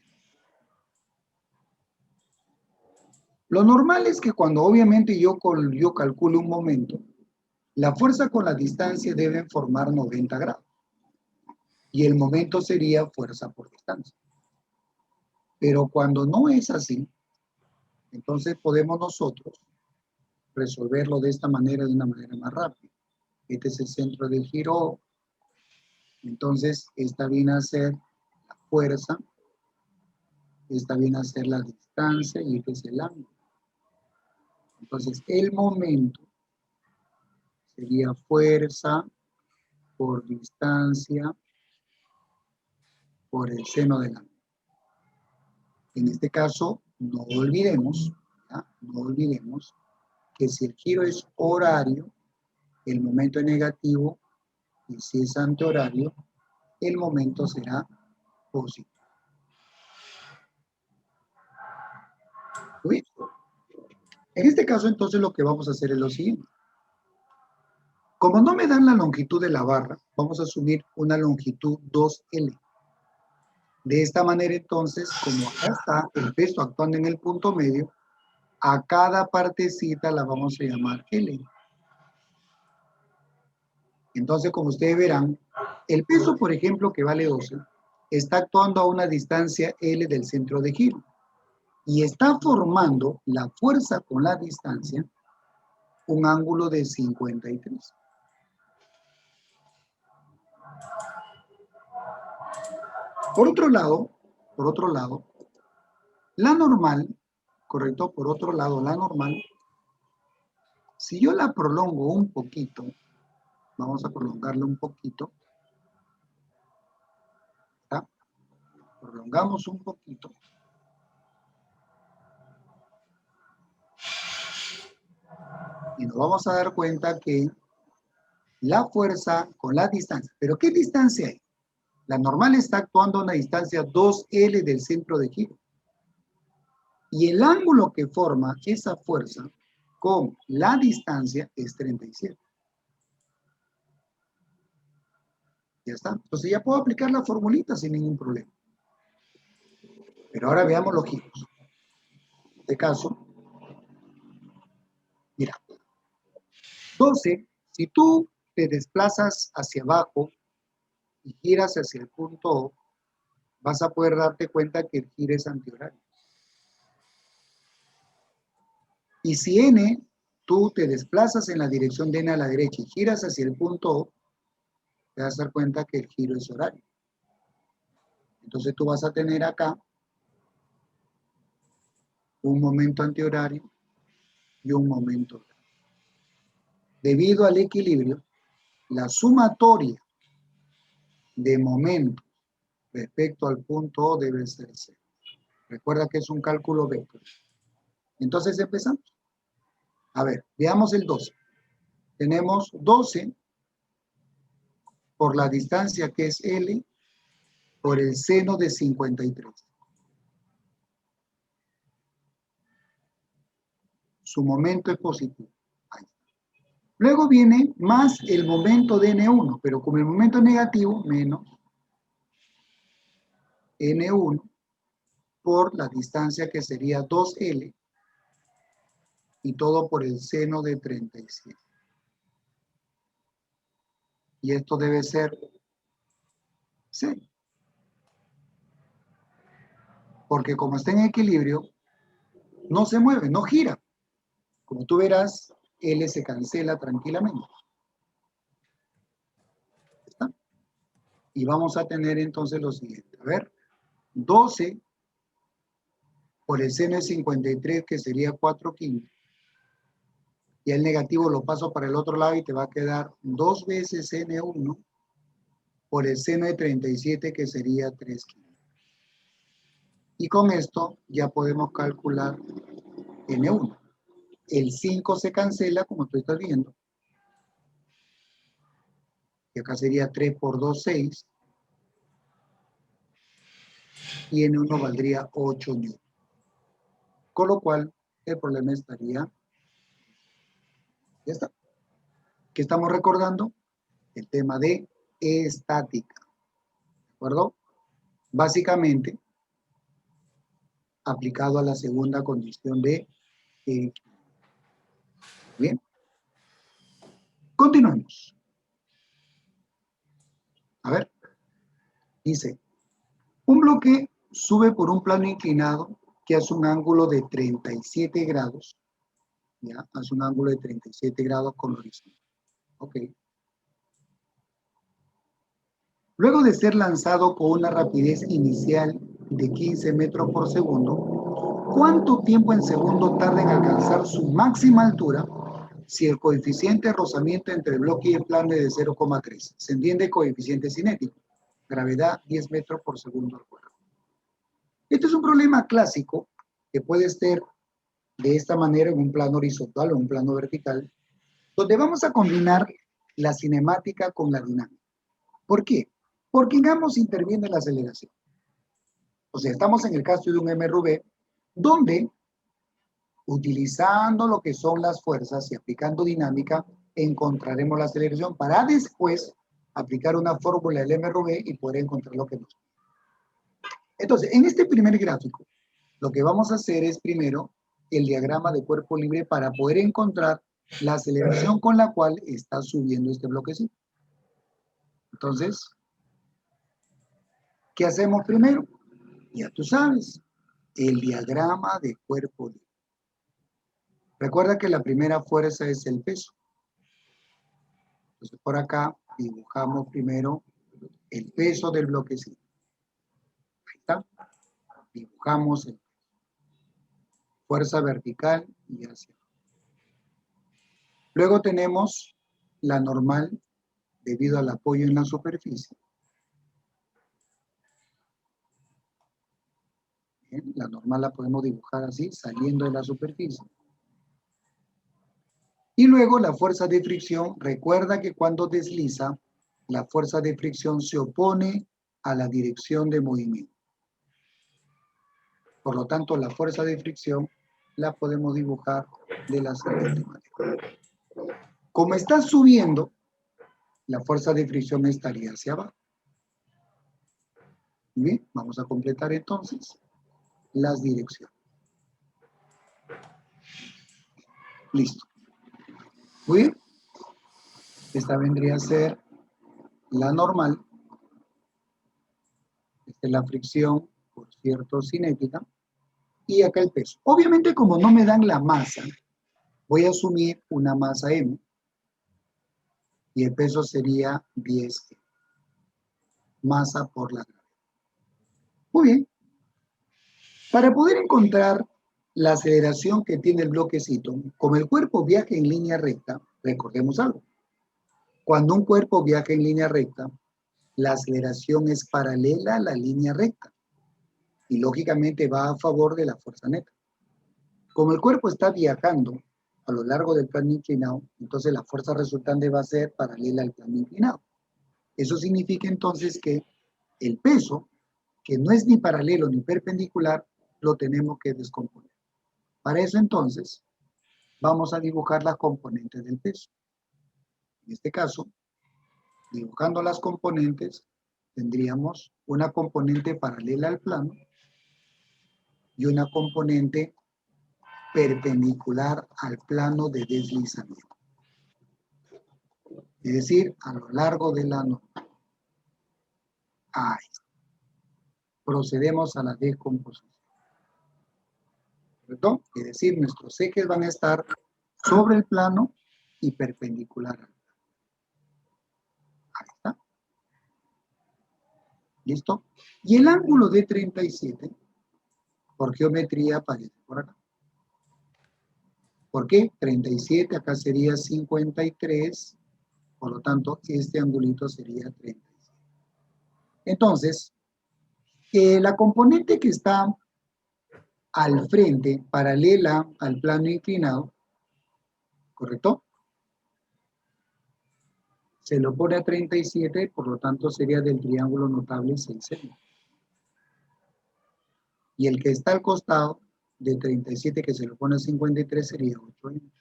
Lo normal es que cuando obviamente yo calculo un momento, la fuerza con la distancia deben formar 90 grados. Y el momento sería fuerza por distancia. Pero cuando no es así, entonces podemos nosotros resolverlo de esta manera, de una manera más rápida. Este es el centro del giro. Entonces, esta viene a ser la fuerza, esta viene a ser la distancia y este es el ángulo. Entonces, el momento sería fuerza por distancia por el seno del ángulo. En este caso, no olvidemos, ¿ya? No olvidemos que si el giro es horario, el momento es negativo, y si es antihorario, el momento será positivo. ¿Bien? En este caso, entonces, lo que vamos a hacer es lo siguiente. Como no me dan la longitud de la barra, vamos a asumir una longitud 2L. De esta manera, entonces, como acá está el peso actuando en el punto medio, a cada partecita la vamos a llamar L. Entonces, como ustedes verán, el peso, por ejemplo, que vale 12, está actuando a una distancia L del centro de giro y está formando la fuerza con la distancia un ángulo de 53. Por otro lado, la normal, correcto, por otro lado, la normal, si yo la prolongo un poquito, vamos a prolongarla un poquito, ¿está? Prolongamos un poquito, y nos vamos a dar cuenta que la fuerza con la distancia, ¿pero qué distancia hay? La normal está actuando a una distancia 2L del centro de giro. Y el ángulo que forma esa fuerza con la distancia es 37. Ya está. Entonces ya puedo aplicar la formulita sin ningún problema. Pero ahora veamos los giros. En este caso, mira, 12, si tú te desplazas hacia abajo y giras hacia el punto O, vas a poder darte cuenta que el giro es antihorario. Y si N, tú te desplazas en la dirección de N a la derecha y giras hacia el punto O, te vas a dar cuenta que el giro es horario. Entonces tú vas a tener acá un momento antihorario y un momento horario. Debido al equilibrio, la sumatoria de momentos respecto al punto O debe ser 0. Recuerda que es un cálculo vector. Entonces empezamos. A ver, veamos el 12. Tenemos 12 por la distancia que es L por el seno de 53. Su momento es positivo. Ahí está. Luego viene más el momento de N1, pero como el momento es negativo, menos N1 por la distancia que sería 2L y todo por el seno de 37. Y esto debe ser 0. Porque como está en equilibrio, no se mueve, no gira. Como tú verás, L se cancela tranquilamente. ¿Está? Y vamos a tener entonces lo siguiente. A ver, 12 por el seno de 53, que sería 4/5. Y el negativo lo paso para el otro lado y te va a quedar 2 veces N1 por el seno de 37, que sería 3/5. Y con esto ya podemos calcular N1. El 5 se cancela, como tú estás viendo. Y acá sería 3 por 2, 6. Y N1 valdría 8 newtons. Con lo cual, el problema estaría... Ya está. ¿Qué estamos recordando? El tema de estática. ¿De acuerdo? Básicamente, aplicado a la segunda condición de Bien. Continuemos. A ver. Dice, un bloque sube por un plano inclinado que hace un ángulo de 37 grados. ¿Ya? Hace un ángulo de 37 grados con horizonte. Ok. Luego de ser lanzado con una rapidez inicial de 15 metros por segundo, ¿cuánto tiempo en segundo tarda en alcanzar su máxima altura si el coeficiente de rozamiento entre el bloque y el plano es de 0,3? Se entiende coeficiente cinético. Gravedad 10 metros por segundo al cuadrado. Este es un problema clásico que puede ser de esta manera en un plano horizontal o en un plano vertical, donde vamos a combinar la cinemática con la dinámica. ¿Por qué? Porque en ambos interviene la aceleración. O sea, estamos en el caso de un MRV, donde utilizando lo que son las fuerzas y aplicando dinámica, encontraremos la aceleración para después aplicar una fórmula del MRV y poder encontrar lo que nos pide. Entonces, en este primer gráfico, lo que vamos a hacer es primero el diagrama de cuerpo libre para poder encontrar la aceleración con la cual está subiendo este bloquecito. Entonces, ¿qué hacemos primero? Ya tú sabes, el diagrama de cuerpo libre. Recuerda que la primera fuerza es el peso. Entonces, por acá dibujamos primero el peso del bloquecito. Ahí está. Dibujamos el peso. Fuerza vertical y hacia abajo. Luego tenemos la normal debido al apoyo en la superficie. Bien, la normal la podemos dibujar así, saliendo de la superficie. Y luego la fuerza de fricción, recuerda que cuando desliza, la fuerza de fricción se opone a la dirección de movimiento. Por lo tanto, la fuerza de fricción la podemos dibujar de la siguiente manera. Como está subiendo, la fuerza de fricción estaría hacia abajo. Bien, vamos a completar entonces las direcciones. Listo. Muy bien. Esta vendría a ser la normal. Esta es la fricción, por cierto, cinética. Y acá el peso. Obviamente, como no me dan la masa, voy a asumir una masa M. Y el peso sería 10 M. Masa por la gravedad. Muy bien. Para poder encontrar la aceleración que tiene el bloquecito, como el cuerpo viaja en línea recta, recordemos algo. Cuando un cuerpo viaja en línea recta, la aceleración es paralela a la línea recta y lógicamente va a favor de la fuerza neta. Como el cuerpo está viajando a lo largo del plano inclinado, entonces la fuerza resultante va a ser paralela al plano inclinado. Eso significa entonces que el peso, que no es ni paralelo ni perpendicular, lo tenemos que descomponer. Para eso entonces vamos a dibujar las componentes del peso. En este caso, dibujando las componentes, tendríamos una componente paralela al plano y una componente perpendicular al plano de deslizamiento. Es decir, a lo largo de la normal. Ahí está. Procedemos a la descomposición. ¿Correcto? Es decir, nuestros ejes van a estar sobre el plano y perpendicular al plano. Ahí está. ¿Listo? Y el ángulo de 37, por geometría, aparece por acá. ¿Por qué? 37, acá sería 53, por lo tanto, este angulito sería 37. Entonces, la componente que está al frente, paralela al plano inclinado, ¿correcto? Se lo pone a 37, por lo tanto sería del triángulo notable 6M. Y el que está al costado de 37, que se lo pone a 53, sería 8M.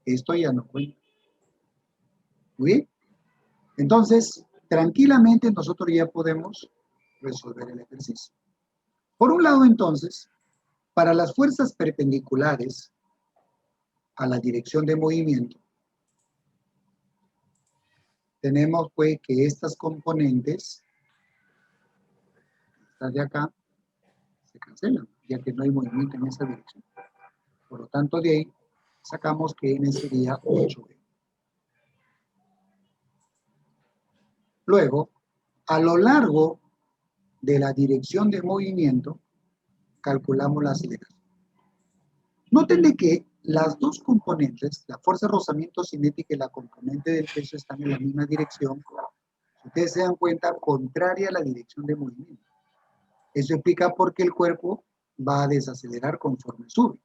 Esto ya no cuenta. ¿Muy bien? Entonces, tranquilamente nosotros ya podemos resolver el ejercicio. Por un lado, entonces, Para las fuerzas perpendiculares a la dirección de movimiento, tenemos pues que estas componentes, estas de acá, se cancelan, ya que no hay movimiento en esa dirección. Por lo tanto, de ahí sacamos que n sería 8b. Luego, a lo largo de la dirección de movimiento, calculamos la aceleración. Noten de que las dos componentes, la fuerza de rozamiento cinética y la componente del peso, están en la misma dirección. Si ustedes se dan cuenta, contraria a la dirección de movimiento. Eso explica por qué el cuerpo va a desacelerar conforme sube.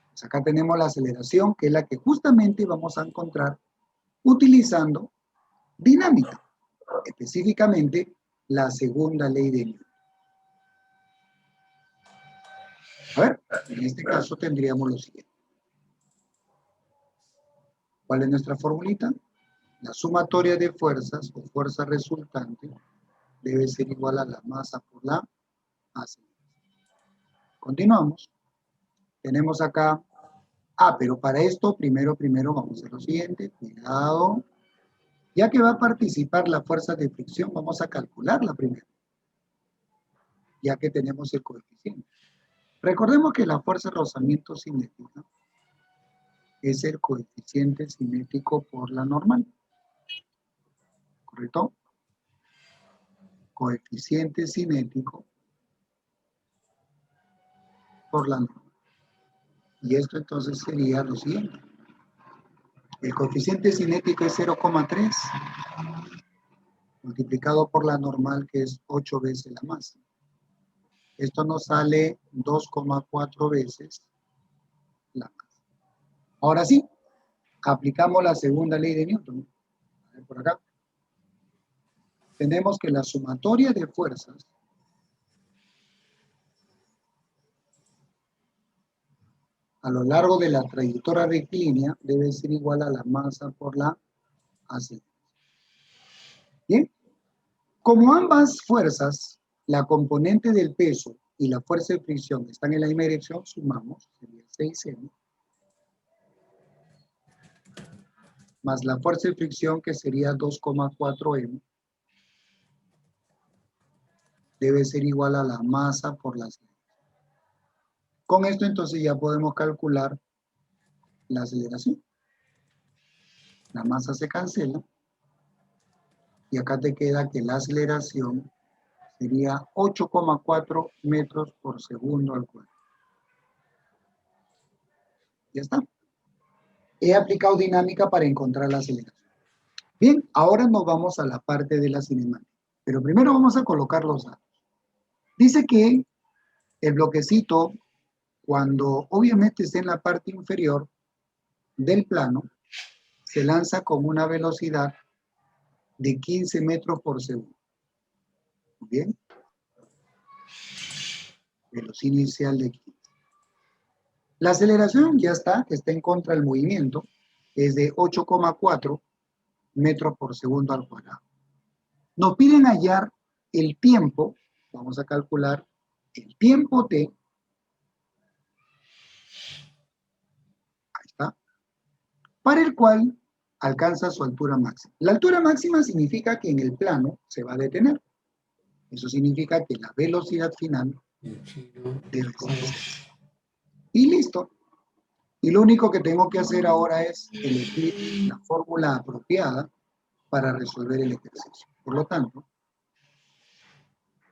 Pues acá tenemos la aceleración, que es la que justamente vamos a encontrar utilizando dinámica, específicamente la segunda ley de Newton. A ver, en este caso tendríamos lo siguiente. ¿Cuál es nuestra formulita? La sumatoria de fuerzas o fuerza resultante debe ser igual a la masa por la aceleración. Continuamos. Tenemos acá, pero para esto primero vamos a hacer lo siguiente. Cuidado. Ya que va a participar la fuerza de fricción, vamos a calcularla primero, ya que tenemos el coeficiente. Recordemos que la fuerza de rozamiento cinética es el coeficiente cinético por la normal. ¿Correcto? Coeficiente cinético por la normal. Y esto entonces sería lo siguiente. El coeficiente cinético es 0,3 multiplicado por la normal, que es 8 veces la masa. Esto nos sale 2,4 veces la masa. Ahora sí, aplicamos la segunda ley de Newton. A ver por acá. Tenemos que la sumatoria de fuerzas a lo largo de la trayectoria rectilínea debe ser igual a la masa por la aceleración. Bien, como ambas fuerzas, la componente del peso y la fuerza de fricción están en la misma dirección, sumamos, sería 6m, más la fuerza de fricción, que sería 2,4m, debe ser igual a la masa por la aceleración. Con esto entonces ya podemos calcular la aceleración. La masa se cancela y acá te queda que la aceleración sería 8,4 metros por segundo al cuadrado. Ya está. He aplicado dinámica para encontrar la aceleración. Bien, ahora nos vamos a la parte de la cinemática. Pero primero vamos a colocar los datos. Dice que el bloquecito, cuando obviamente esté en la parte inferior del plano, se lanza con una velocidad de 15 metros por segundo. Muy bien. Velocidad inicial de 15. La aceleración ya está, que está en contra del movimiento, es de 8,4 metros por segundo al cuadrado. Nos piden hallar el tiempo, vamos a calcular el tiempo t, ahí está, para el cual alcanza su altura máxima. La altura máxima significa que en el plano se va a detener. Eso significa que la velocidad final debe ser cero. Y listo. Y lo único que tengo que hacer ahora es elegir la fórmula apropiada para resolver el ejercicio. Por lo tanto,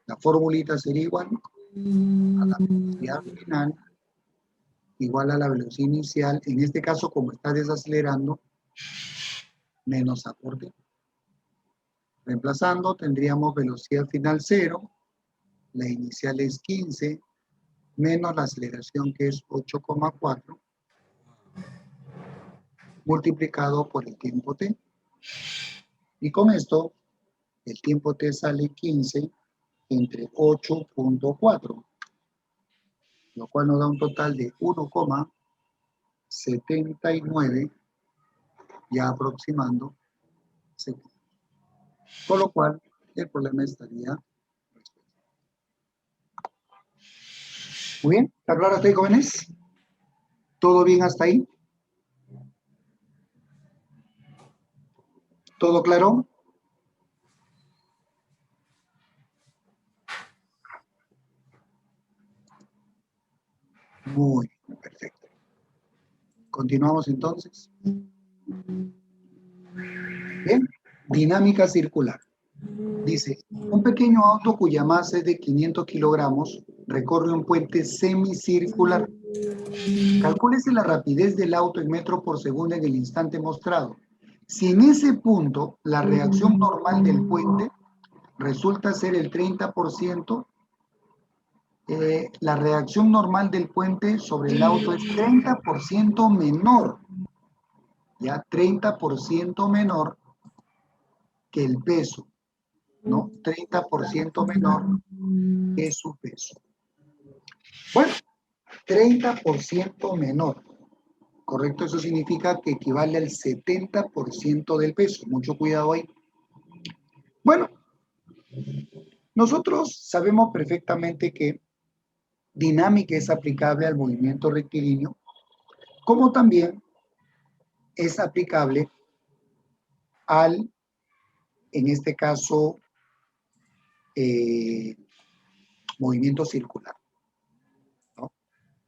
la formulita sería igual a la velocidad final igual a la velocidad inicial. En este caso, como está desacelerando, menos aporte. Reemplazando, tendríamos velocidad final 0, la inicial es 15, menos la aceleración, que es 8,4, multiplicado por el tiempo t. Y con esto, el tiempo t sale 15 entre 8,4, lo cual nos da un total de 1,79, ya aproximando segundos. Con lo cual, el problema estaría resuelto. Muy bien, ¿está claro hasta ahí, jóvenes? ¿Todo bien hasta ahí? ¿Todo claro? Muy bien, perfecto. Continuamos entonces. Bien, dinámica circular. Dice, un pequeño auto cuya masa es de 500 kilogramos recorre un puente semicircular. Calcúlese la rapidez del auto en metros por segundo en el instante mostrado. Si en ese punto la reacción normal del puente resulta ser el 30%, la reacción normal del puente sobre el auto es 30% menor, ya 30% menor que el peso, ¿no? 30% menor que su peso. Bueno, 30% menor, ¿correcto? Eso significa que equivale al 70% del peso. Mucho cuidado ahí. Bueno, nosotros sabemos perfectamente que dinámica es aplicable al movimiento rectilíneo, como también es aplicable al, en este caso, movimiento circular, ¿no?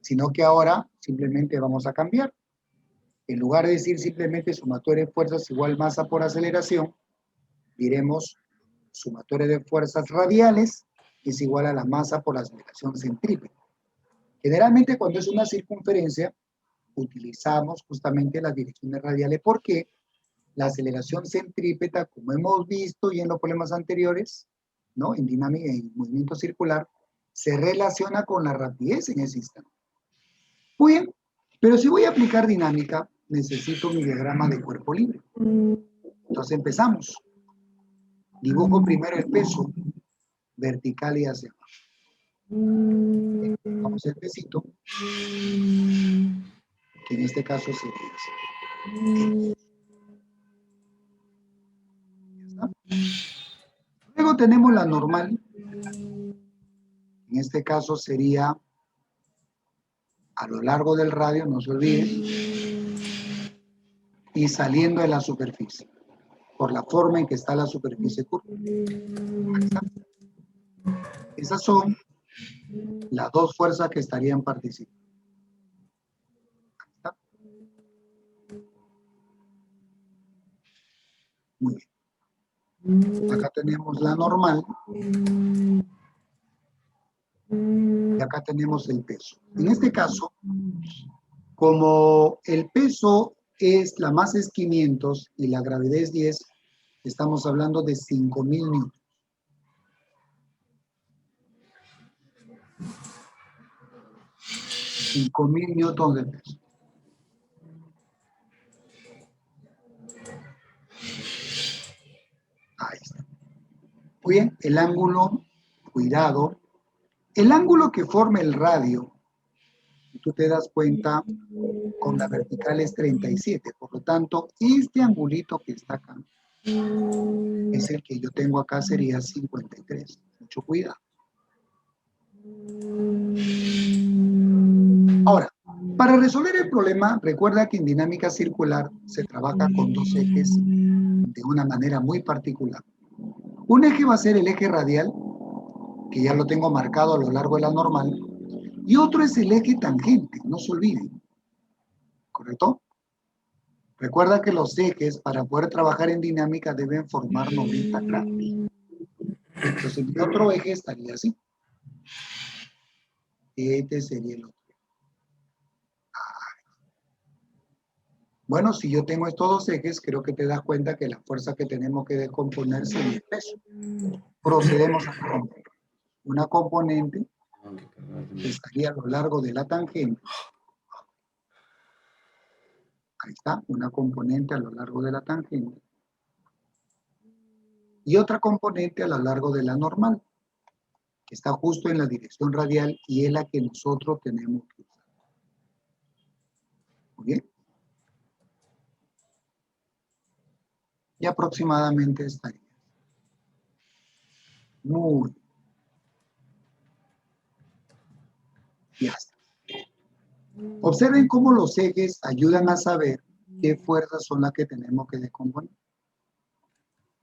Sino que ahora simplemente vamos a cambiar. En lugar de decir simplemente sumatoria de fuerzas igual masa por aceleración, diremos sumatoria de fuerzas radiales es igual a la masa por aceleración centrípeta. Generalmente cuando es una circunferencia, utilizamos justamente las direcciones radiales porque la aceleración centrípeta, como hemos visto y en los problemas anteriores, ¿no? En dinámica y movimiento circular, se relaciona con la rapidez en ese instante. Muy bien, pero si voy a aplicar dinámica, necesito mi diagrama de cuerpo libre. Entonces empezamos. Dibujo primero el peso, vertical y hacia abajo. Vamos el pesito, que en este caso sería así. ¿Ya está? Luego tenemos la normal. En este caso sería a lo largo del radio, no se olviden, y saliendo de la superficie, por la forma en que está la superficie curva. Ahí está. Esas son las dos fuerzas que estarían participando. Ahí está. Muy bien. Acá tenemos la normal. Y acá tenemos el peso. En este caso, como el peso es, la masa es 500 y la gravedad es 10, estamos hablando de 5000 newtons. 5000 newtons de peso. Ahí está. Muy bien, el ángulo, cuidado, el ángulo que forma el radio, tú te das cuenta, con la vertical es 37, por lo tanto, este angulito que está acá, es el que yo tengo acá, sería 53. Mucho cuidado. Ahora, para resolver el problema, recuerda que en dinámica circular se trabaja con dos ejes de una manera muy particular. Un eje va a ser el eje radial, que ya lo tengo marcado a lo largo de la normal, y otro es el eje tangente, no se olviden, ¿correcto? Recuerda que los ejes, para poder trabajar en dinámica, deben formar 90 grados. Entonces, mi otro eje estaría así. Este sería el otro. Bueno, si yo tengo estos dos ejes, creo que te das cuenta que la fuerza que tenemos que descomponer sería el peso. Procedemos a componer. Una componente que estaría a lo largo de la tangente. Ahí está, una componente a lo largo de la tangente. Y otra componente a lo largo de la normal, que está justo en la dirección radial y es la que nosotros tenemos que usar. Muy bien. Y aproximadamente estaría. Muy Ya está. Observen cómo los ejes ayudan a saber qué fuerzas son las que tenemos que descomponer.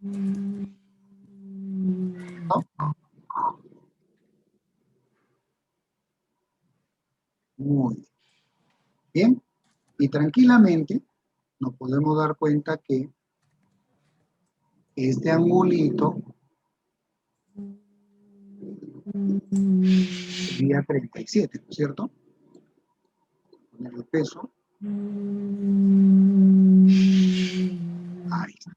¿No? Muy bien. Y tranquilamente nos podemos dar cuenta que este angulito sería 37, ¿no es cierto? Poner el peso. Ahí está.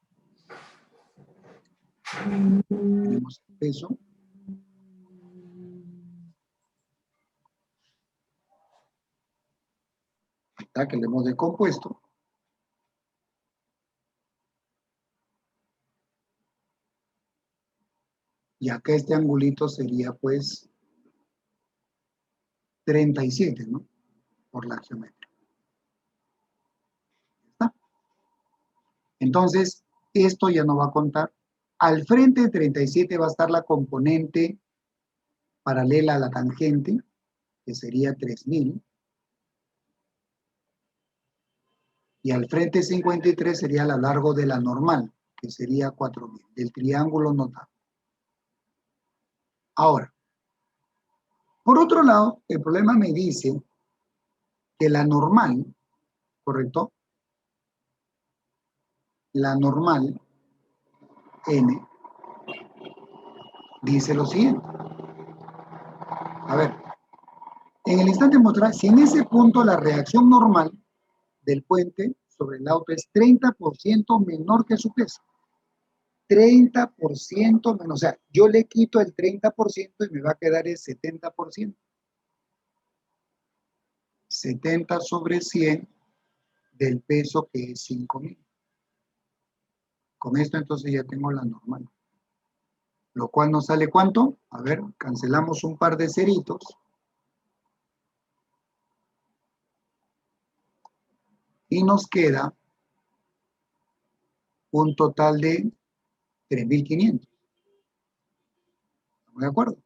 Tenemos el peso. Ahí está, que le hemos descompuesto. Y acá este angulito sería pues 37, ¿no? Por la geometría. ¿Está? Entonces, esto ya no va a contar. Al frente de 37 va a estar la componente paralela a la tangente, que sería 3000. Y al frente 53 sería a lo largo de la normal, que sería 4000, del triángulo notable. Ahora, por otro lado, el problema me dice que la normal, ¿correcto? La normal, n, dice lo siguiente. A ver, en el instante mostrar, si en ese punto la reacción normal del puente sobre el auto es 30% menor que su peso. 30% menos, o sea, yo le quito el 30% y me va a quedar el 70%. 70 sobre 100 del peso que es 5000. Con esto entonces ya tengo la normal. Lo cual nos sale ¿cuánto? A ver, cancelamos un par de ceritos. Y nos queda un total de 3500. ¿Estamos de acuerdo?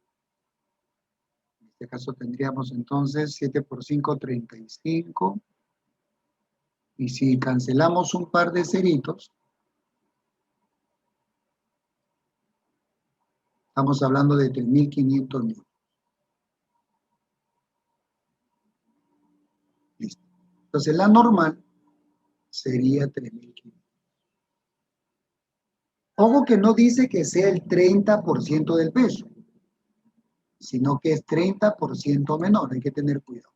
En este caso tendríamos entonces 7 por 5, 35. Y si cancelamos un par de ceritos, estamos hablando de 3500 newtons. Listo. Entonces la normal sería 3500. Ojo que no dice que sea el 30% del peso, sino que es 30% menor. Hay que tener cuidado.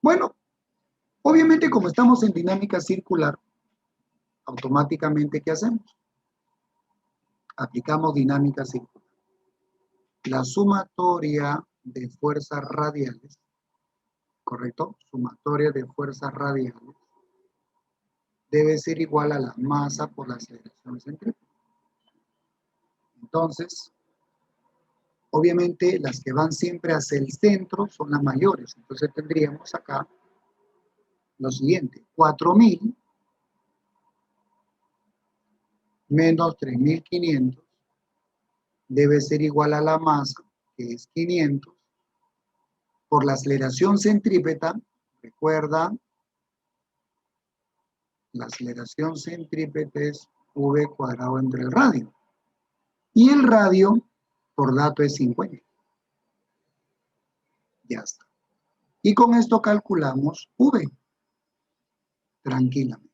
Bueno, obviamente como estamos en dinámica circular, automáticamente ¿qué hacemos? Aplicamos dinámica circular. La sumatoria de fuerzas radiales, ¿correcto? Sumatoria de fuerzas radiales debe ser igual a la masa por la aceleración centrípeta. Entonces, obviamente las que van siempre hacia el centro son las mayores. Entonces tendríamos acá lo siguiente: 4000 menos 3500 debe ser igual a la masa, que es 500, por la aceleración centrípeta. Recuerda, la aceleración centrípeta es v cuadrado entre el radio. Y el radio, por dato, es 50. Ya está. Y con esto calculamos v, tranquilamente.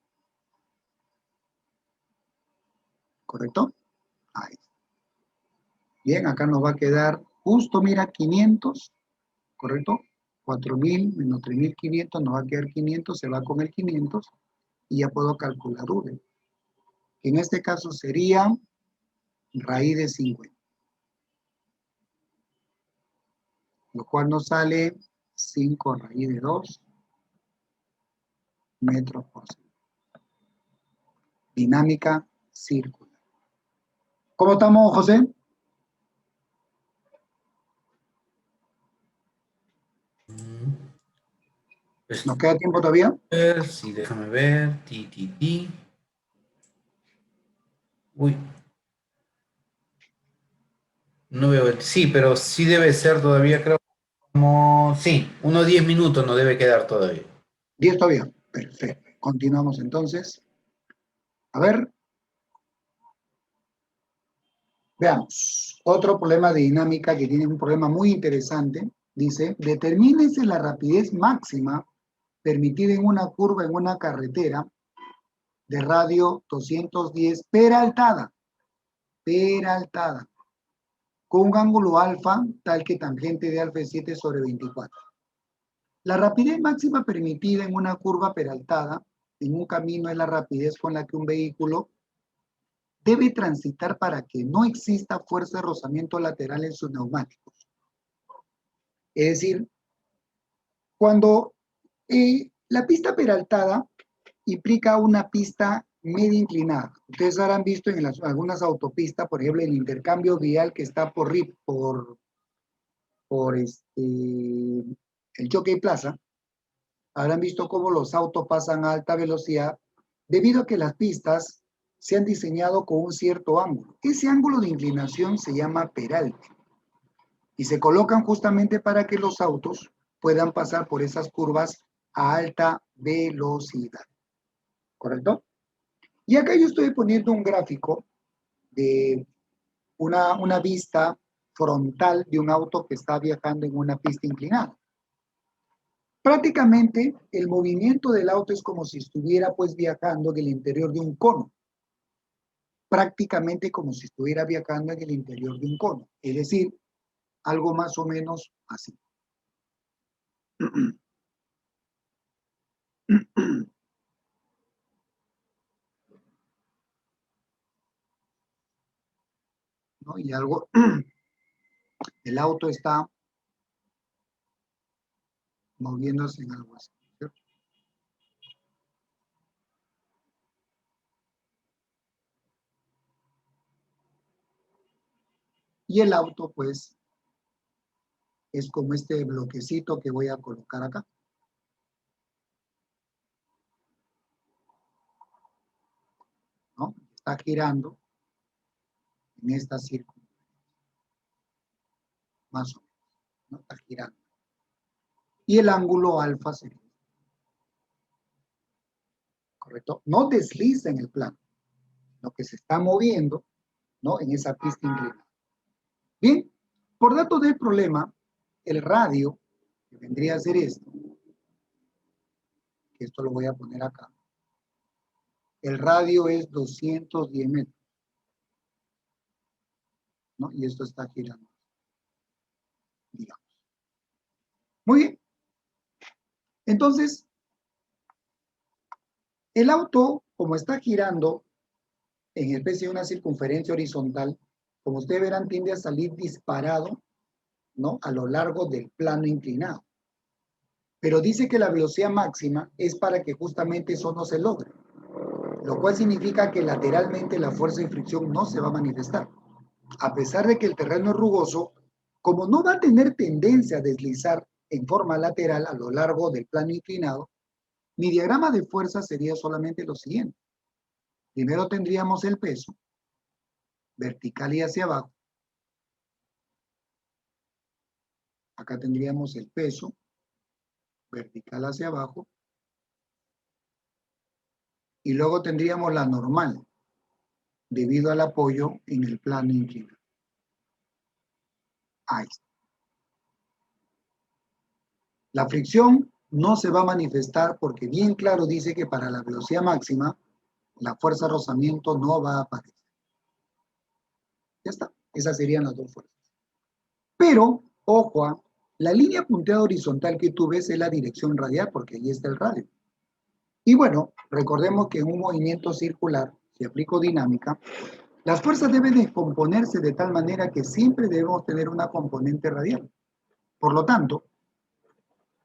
¿Correcto? Ahí. Bien, acá nos va a quedar justo, mira, 500, ¿correcto? 4000 menos 3500, nos va a quedar 500, se va con el 500 y ya puedo calcular v. Que en este caso sería raíz de 50. Lo cual nos sale 5 raíz de 2 metros por segundo. Dinámica circular. ¿Cómo estamos, José? ¿Nos queda tiempo todavía? Sí, déjame ver. Ti. Uy. No veo. Sí, pero sí debe ser todavía, creo. Sí, unos 10 minutos nos debe quedar todavía. 10 todavía. Perfecto. Continuamos entonces. A ver, veamos. Otro problema de dinámica que tiene un problema muy interesante. Dice, determínese la rapidez máxima permitida en una curva en una carretera de radio 210 peraltada, con un ángulo alfa tal que tangente de alfa es 7/24. La rapidez máxima permitida en una curva peraltada en un camino es la rapidez con la que un vehículo debe transitar para que no exista fuerza de rozamiento lateral en sus neumáticos. Es decir, cuando la pista peraltada implica una pista media inclinada. Ustedes habrán visto en algunas autopistas, por ejemplo, el intercambio vial que está por el Jockey Plaza, habrán visto cómo los autos pasan a alta velocidad debido a que las pistas se han diseñado con un cierto ángulo. Ese ángulo de inclinación se llama peralte y se colocan justamente para que los autos puedan pasar por esas curvas a alta velocidad. ¿Correcto? Y acá yo estoy poniendo un gráfico de una vista frontal de un auto que está viajando en una pista inclinada. Prácticamente el movimiento del auto es como si estuviera pues viajando en el interior de un cono. Prácticamente como si estuviera viajando en el interior de un cono. Es decir, algo más o menos así. ¿No? Y algo, el auto está moviéndose en algo así, ¿cierto? Y el auto pues es como este bloquecito que voy a colocar acá. ¿No? Está girando en esta circunferencia, más o menos, ¿no? Está girando. Y el ángulo alfa sería, ¿correcto? No desliza en el plano, lo que se está moviendo, ¿no? En esa pista inclinada. Bien, por datos del problema, el radio, que vendría a ser esto, que esto lo voy a poner acá, el radio es 210 metros, ¿no? Y esto está girando, digamos. Muy bien. Entonces, el auto, como está girando en especie de una circunferencia horizontal, como ustedes verán, tiende a salir disparado, ¿no? A lo largo del plano inclinado. Pero dice que la velocidad máxima es para que justamente eso no se logre, lo cual significa que lateralmente la fuerza de fricción no se va a manifestar. A pesar de que el terreno es rugoso, como no va a tener tendencia a deslizar en forma lateral a lo largo del plano inclinado, mi diagrama de fuerza sería solamente lo siguiente. Primero tendríamos el peso, vertical y hacia abajo. Acá tendríamos el peso, vertical hacia abajo. Y luego tendríamos la normal, debido al apoyo en el plano inclinado. Ahí está. La fricción no se va a manifestar porque bien claro dice que para la velocidad máxima, la fuerza de rozamiento no va a aparecer. Ya está. Esas serían las dos fuerzas. Pero, ojo, la línea punteada horizontal que tú ves es la dirección radial porque ahí está el radio. Y bueno, recordemos que en un movimiento circular, si aplico dinámica, las fuerzas deben descomponerse de tal manera que siempre debemos tener una componente radial. Por lo tanto,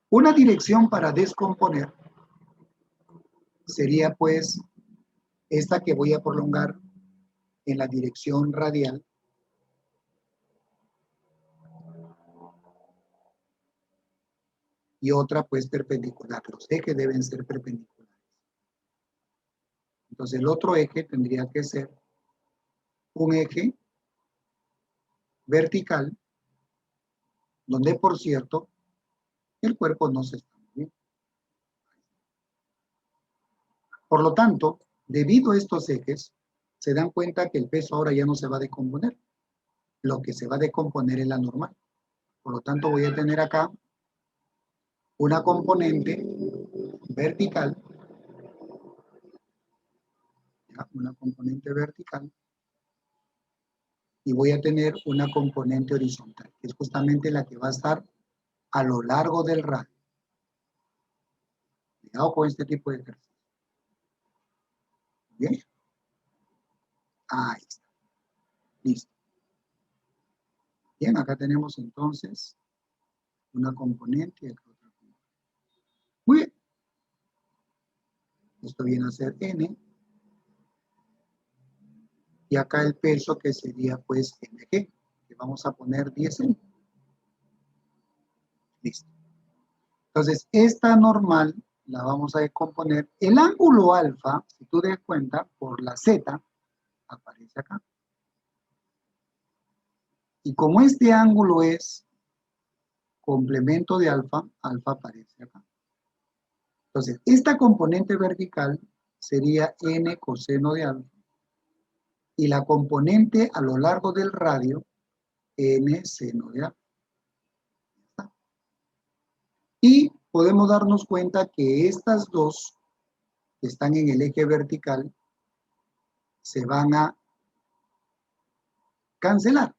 una dirección para descomponer sería pues esta que voy a prolongar en la dirección radial. Y otra pues perpendicular. Los ejes deben ser perpendiculares. Entonces el otro eje tendría que ser un eje vertical, donde por cierto el cuerpo no se está moviendo. Por lo tanto, debido a estos ejes, se dan cuenta que el peso ahora ya no se va a descomponer. Lo que se va a descomponer es la normal. Por lo tanto, voy a tener acá una componente vertical, ¿ya? Una componente vertical, y voy a tener una componente horizontal, que es justamente la que va a estar a lo largo del radio. Cuidado con este tipo de ejercicio. ¿Bien? Ahí está. Listo. Bien, acá tenemos entonces una componente y acá otra componente. Muy bien. Esto viene a ser N. Y acá el peso que sería pues MG, que vamos a poner 10N. Listo. Entonces, esta normal la vamos a descomponer. El ángulo alfa, si tú te das cuenta, por la Z, aparece acá. Y como este ángulo es complemento de alfa, alfa aparece acá. Entonces, esta componente vertical sería N coseno de alfa. Y la componente a lo largo del radio, N seno de alfa. Y podemos darnos cuenta que estas dos que están en el eje vertical se van a cancelar.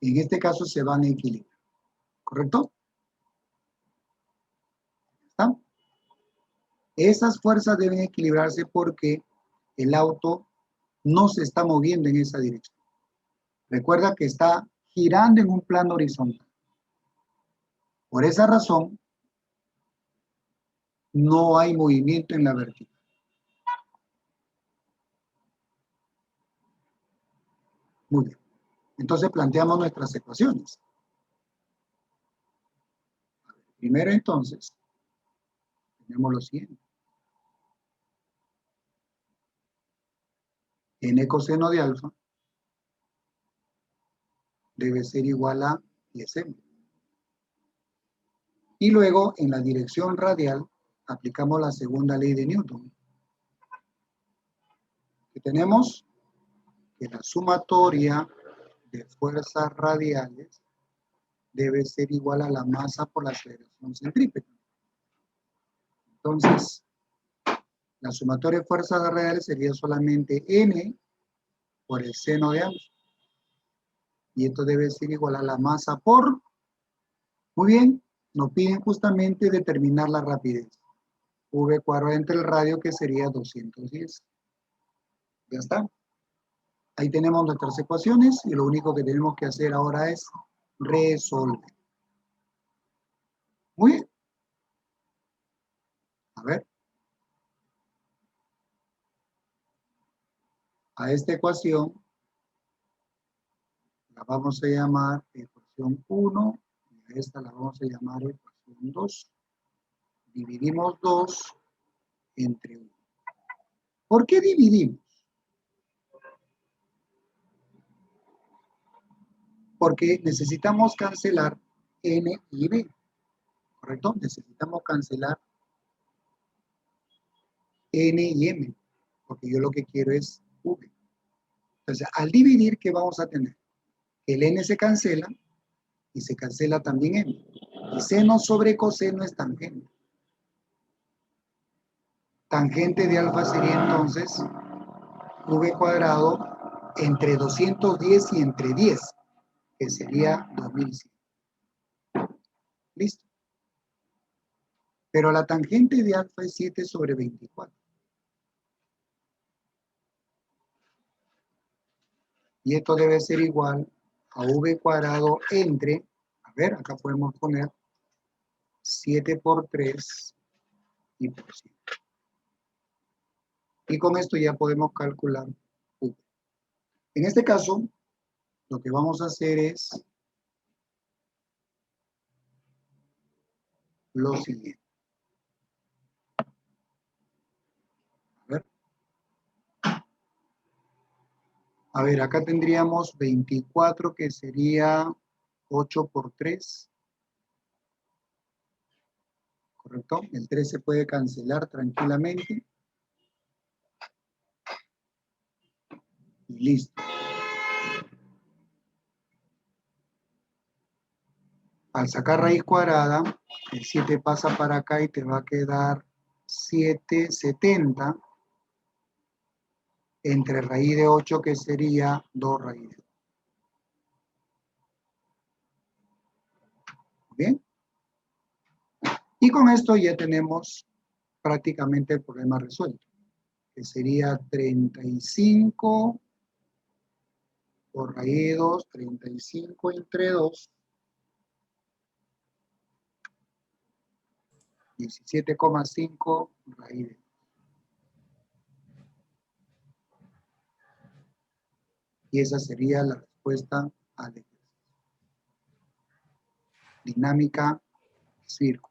En este caso se van a equilibrar. ¿Correcto? ¿Está? Esas fuerzas deben equilibrarse porque el auto no se está moviendo en esa dirección. Recuerda que está girando en un plano horizontal. Por esa razón, no hay movimiento en la vertical. Muy bien. Entonces planteamos nuestras ecuaciones. Primero entonces, tenemos lo siguiente. N coseno de alfa debe ser igual a 10M. Y luego, en la dirección radial, aplicamos la segunda ley de Newton. Que tenemos que la sumatoria de fuerzas radiales debe ser igual a la masa por la aceleración centrípeta. Entonces, la sumatoria de fuerzas radiales sería solamente N por el seno de alfa. Y esto debe ser igual a la masa por... Muy bien, nos piden justamente determinar la rapidez. V cuadrado entre el radio, que sería 210. Ya está. Ahí tenemos nuestras ecuaciones y lo único que tenemos que hacer ahora es resolver. Muy bien. A ver. A esta ecuación la vamos a llamar ecuación 1 y a esta la vamos a llamar ecuación 2. Dividimos 2 entre 1. ¿Por qué dividimos? Porque necesitamos cancelar N y B. ¿Correcto? Necesitamos cancelar N y M. Porque yo lo que quiero es V. Entonces, al dividir, ¿qué vamos a tener? El N se cancela y se cancela también M. Y seno sobre coseno es tangente. Tangente de alfa sería entonces V cuadrado entre 210 y entre 10, que sería 2100. Listo. Pero la tangente de alfa es 7 sobre 24. Y esto debe ser igual a V cuadrado entre, a ver, acá podemos poner 7 por 3 y por 100. Y con esto ya podemos calcular V. En este caso, lo que vamos a hacer es lo siguiente. A ver, acá tendríamos 24, que sería 8 por 3. ¿correcto? El 3 se puede cancelar tranquilamente. Y listo. Al sacar raíz cuadrada, el 7 pasa para acá y te va a quedar 7/70 entre raíz de 8, que sería 2 raíces. ¿Bien? Y con esto ya tenemos prácticamente el problema resuelto, que sería 35 por raíz de 2, 35 entre 2, 17,5 raíz de 2. Y esa sería la respuesta al ejercicio. Dinámica círculo.